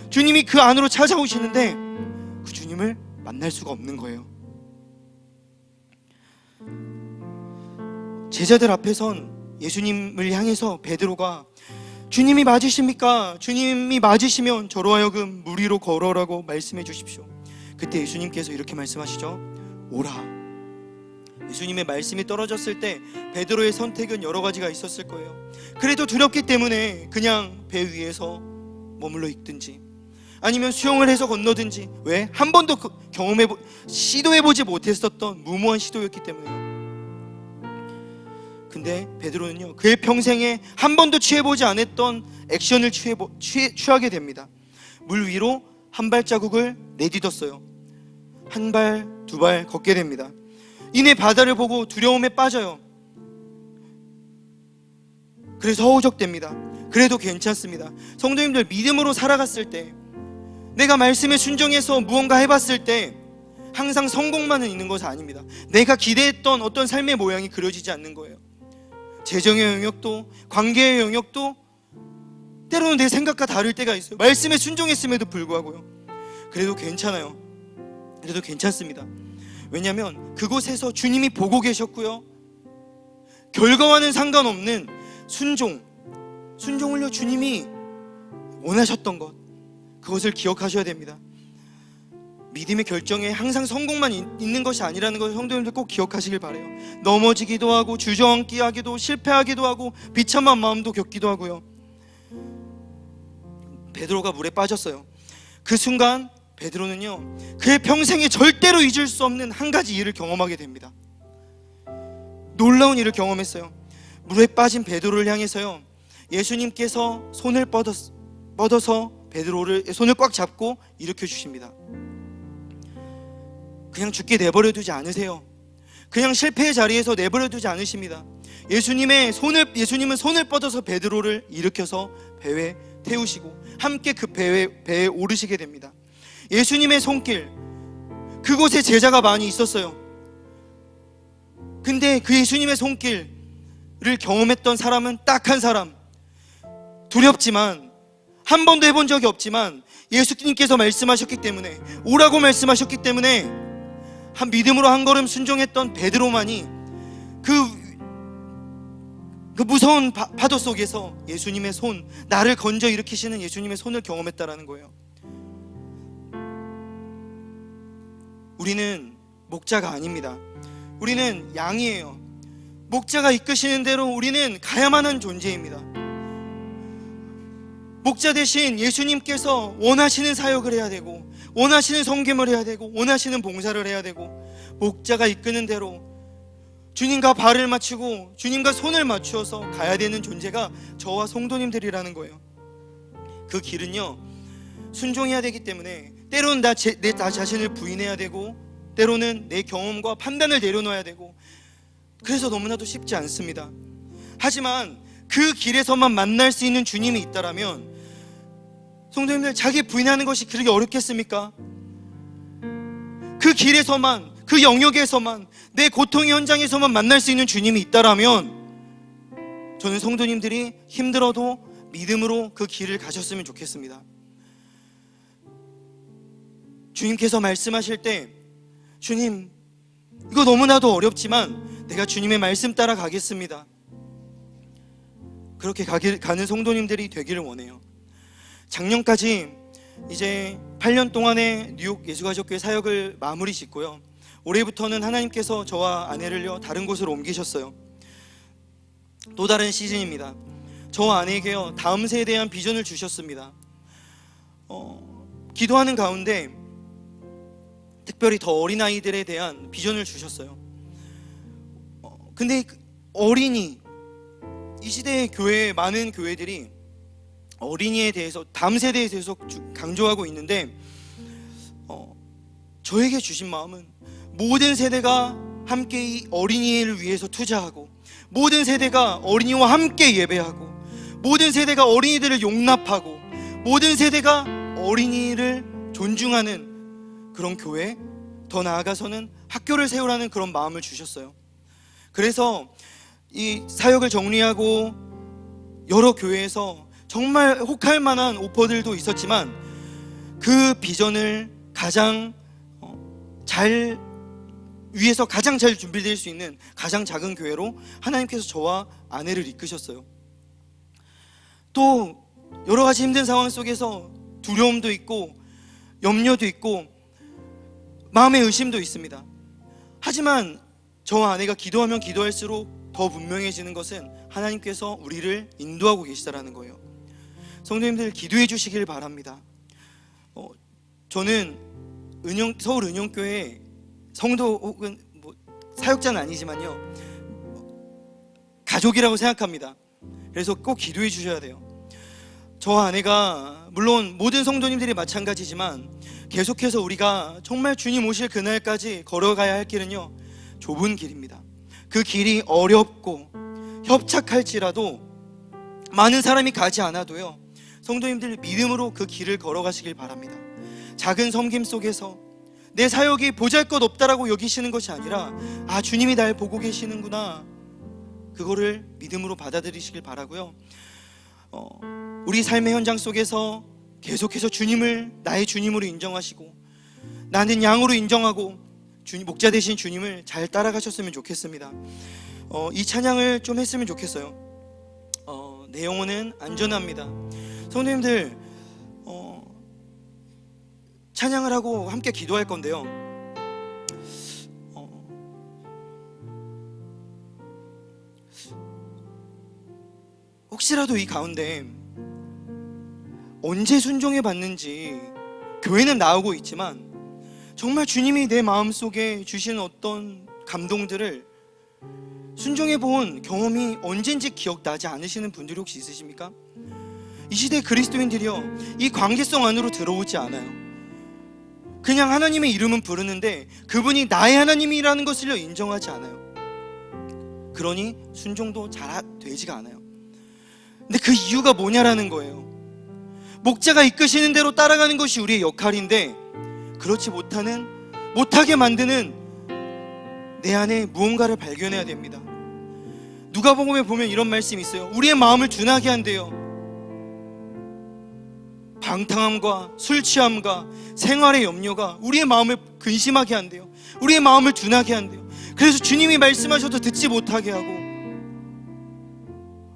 주님이 그 안으로 찾아오시는데 그 주님을 만날 수가 없는 거예요. 제자들 앞에선 예수님을 향해서 베드로가 주님이 맞으십니까? 주님이 맞으시면 저로 하여금 물 위로 걸어라고 말씀해 주십시오. 그때 예수님께서 이렇게 말씀하시죠. 오라. 예수님의 말씀이 떨어졌을 때 베드로의 선택은 여러 가지가 있었을 거예요. 그래도 두렵기 때문에 그냥 배 위에서 머물러 있든지 아니면 수영을 해서 건너든지, 왜? 한 번도 시도해보지 못했었던 무모한 시도였기 때문에요. 근데 베드로는요, 그의 평생에 한 번도 취해보지 않았던 액션을 취하게 됩니다. 물 위로 한 발자국을 내딛었어요. 한 발, 두 발 걷게 됩니다. 이내 바다를 보고 두려움에 빠져요. 그래서 허우적됩니다. 그래도 괜찮습니다. 성도님들, 믿음으로 살아갔을 때, 내가 말씀에 순종해서 무언가 해봤을 때 항상 성공만은 있는 것은 아닙니다. 내가 기대했던 어떤 삶의 모양이 그려지지 않는 거예요. 재정의 영역도, 관계의 영역도 때로는 내 생각과 다를 때가 있어요. 말씀에 순종했음에도 불구하고요. 그래도 괜찮아요. 그래도 괜찮습니다. 왜냐하면 그곳에서 주님이 보고 계셨고요, 결과와는 상관없는 순종을요 주님이 원하셨던 것, 그것을 기억하셔야 됩니다. 믿음의 결정에 항상 성공만 있는 것이 아니라는 것을 성도님들 꼭 기억하시길 바라요. 넘어지기도 하고 주저앉기 하기도, 실패하기도 하고, 비참한 마음도 겪기도 하고요. 베드로가 물에 빠졌어요. 그 순간 베드로는요, 그의 평생에 절대로 잊을 수 없는 한 가지 일을 경험하게 됩니다. 놀라운 일을 경험했어요. 물에 빠진 베드로를 향해서요, 예수님께서 손을 뻗어서 베드로를 손을 꽉 잡고 일으켜 주십니다. 그냥 죽게 내버려 두지 않으세요. 그냥 실패의 자리에서 내버려 두지 않으십니다. 예수님은 손을 뻗어서 베드로를 일으켜서 배에 태우시고 함께 그 배에 오르시게 됩니다. 예수님의 손길, 그곳에 제자가 많이 있었어요. 근데 그 예수님의 손길을 경험했던 사람은 딱 한 사람, 두렵지만, 한 번도 해본 적이 없지만 예수님께서 말씀하셨기 때문에, 오라고 말씀하셨기 때문에 한 믿음으로 한 걸음 순종했던 베드로만이 그 무서운 파도 속에서 예수님의 손, 나를 건져 일으키시는 예수님의 손을 경험했다라는 거예요. 우리는 목자가 아닙니다. 우리는 양이에요. 목자가 이끄시는 대로 우리는 가야만 한 존재입니다. 목자 대신 예수님께서 원하시는 사역을 해야 되고, 원하시는 성김을 해야 되고, 원하시는 봉사를 해야 되고, 목자가 이끄는 대로 주님과 발을 맞추고 주님과 손을 맞추어서 가야 되는 존재가 저와 성도님들이라는 거예요. 그 길은요, 순종해야 되기 때문에 때로는 나 자신을 부인해야 되고, 때로는 내 경험과 판단을 내려놓아야 되고, 그래서 너무나도 쉽지 않습니다. 하지만 그 길에서만 만날 수 있는 주님이 있다라면, 성도님들, 자기 부인하는 것이 그렇게 어렵겠습니까? 그 길에서만, 그 영역에서만, 내 고통의 현장에서만 만날 수 있는 주님이 있다라면, 저는 성도님들이 힘들어도 믿음으로 그 길을 가셨으면 좋겠습니다. 주님께서 말씀하실 때, 주님, 이거 너무나도 어렵지만 내가 주님의 말씀 따라 가겠습니다, 그렇게 가는 성도님들이 되기를 원해요. 작년까지 이제 8년 동안의 뉴욕 예수가족교회 사역을 마무리 짓고요, 올해부터는 하나님께서 저와 아내를요 다른 곳으로 옮기셨어요. 또 다른 시즌입니다. 저와 아내에게요 다음 세에 대한 비전을 주셨습니다. 기도하는 가운데 특별히 더 어린 아이들에 대한 비전을 주셨어요. 근데 어린이, 이 시대의 교회, 많은 교회들이 어린이에 대해서, 다음 세대에 대해서 강조하고 있는데, 저에게 주신 마음은 모든 세대가 함께 이 어린이를 위해서 투자하고, 모든 세대가 어린이와 함께 예배하고, 모든 세대가 어린이들을 용납하고, 모든 세대가 어린이를 존중하는 그런 교회, 더 나아가서는 학교를 세우라는 그런 마음을 주셨어요. 그래서 이 사역을 정리하고 여러 교회에서 정말 혹할 만한 오퍼들도 있었지만, 그 비전을 가장 위에서 가장 잘 준비될 수 있는 가장 작은 교회로 하나님께서 저와 아내를 이끄셨어요. 또 여러 가지 힘든 상황 속에서 두려움도 있고 염려도 있고 마음의 의심도 있습니다. 하지만 저와 아내가 기도하면 기도할수록 더 분명해지는 것은 하나님께서 우리를 인도하고 계시다라는 거예요. 성도님들, 기도해 주시길 바랍니다. 저는 서울 은용교회 성도 혹은 사역자는 아니지만요, 가족이라고 생각합니다. 그래서 꼭 기도해 주셔야 돼요. 저와 아내가, 물론 모든 성도님들이 마찬가지지만 계속해서 우리가 정말 주님 오실 그날까지 걸어가야 할 길은요, 좁은 길입니다. 그 길이 어렵고 협착할지라도, 많은 사람이 가지 않아도요, 성도님들 믿음으로 그 길을 걸어가시길 바랍니다. 작은 섬김 속에서 내 사역이 보잘것없다라고 여기시는 것이 아니라, 아, 주님이 날 보고 계시는구나, 그거를 믿음으로 받아들이시길 바라고요. 우리 삶의 현장 속에서 계속해서 주님을 나의 주님으로 인정하시고, 나는 양으로 인정하고 목자 되신 주님을 잘 따라가셨으면 좋겠습니다. 이 찬양을 좀 했으면 좋겠어요. 내 영혼은 안전합니다. 성도님들, 찬양을 하고 함께 기도할 건데요, 혹시라도 이 가운데 언제 순종해 봤는지, 교회는 나오고 있지만 정말 주님이 내 마음속에 주시는 어떤 감동들을 순종해 본 경험이 언젠지 기억나지 않으시는 분들이 혹시 있으십니까? 이 시대 그리스도인들이요, 이 관계성 안으로 들어오지 않아요. 그냥 하나님의 이름은 부르는데 그분이 나의 하나님이라는 것을 인정하지 않아요. 그러니 순종도 잘 되지가 않아요. 근데 그 이유가 뭐냐라는 거예요. 목자가 이끄시는 대로 따라가는 것이 우리의 역할인데, 그렇지 못하게 만드는 내 안에 무언가를 발견해야 됩니다. 누가복음에 보면 이런 말씀이 있어요. 우리의 마음을 둔하게 한대요. 방탕함과 술 취함과 생활의 염려가 우리의 마음을 근심하게 한대요. 우리의 마음을 둔하게 한대요. 그래서 주님이 말씀하셔도 듣지 못하게 하고,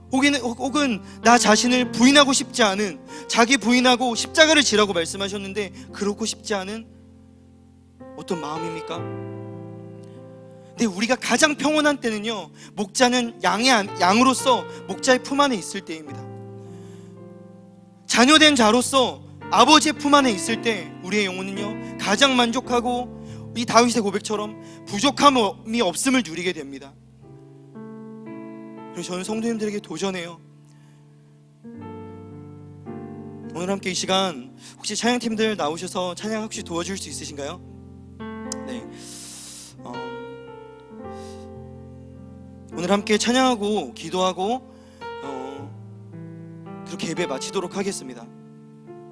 혹은 나 자신을 부인하고 싶지 않은, 자기 부인하고 십자가를 지라고 말씀하셨는데 그러고 싶지 않은 어떤 마음입니까? 근데 우리가 가장 평온한 때는요, 목자는 양으로서 목자의 품 안에 있을 때입니다. 자녀된 자로서 아버지의 품 안에 있을 때 우리의 영혼은요, 가장 만족하고 이 다윗의 고백처럼 부족함이 없음을 누리게 됩니다. 그래서 저는 성도님들에게 도전해요. 오늘 함께 이 시간 혹시 찬양팀들 나오셔서 찬양 혹시 도와줄 수 있으신가요? 네. 오늘 함께 찬양하고 기도하고 그렇게 예배 마치도록 하겠습니다.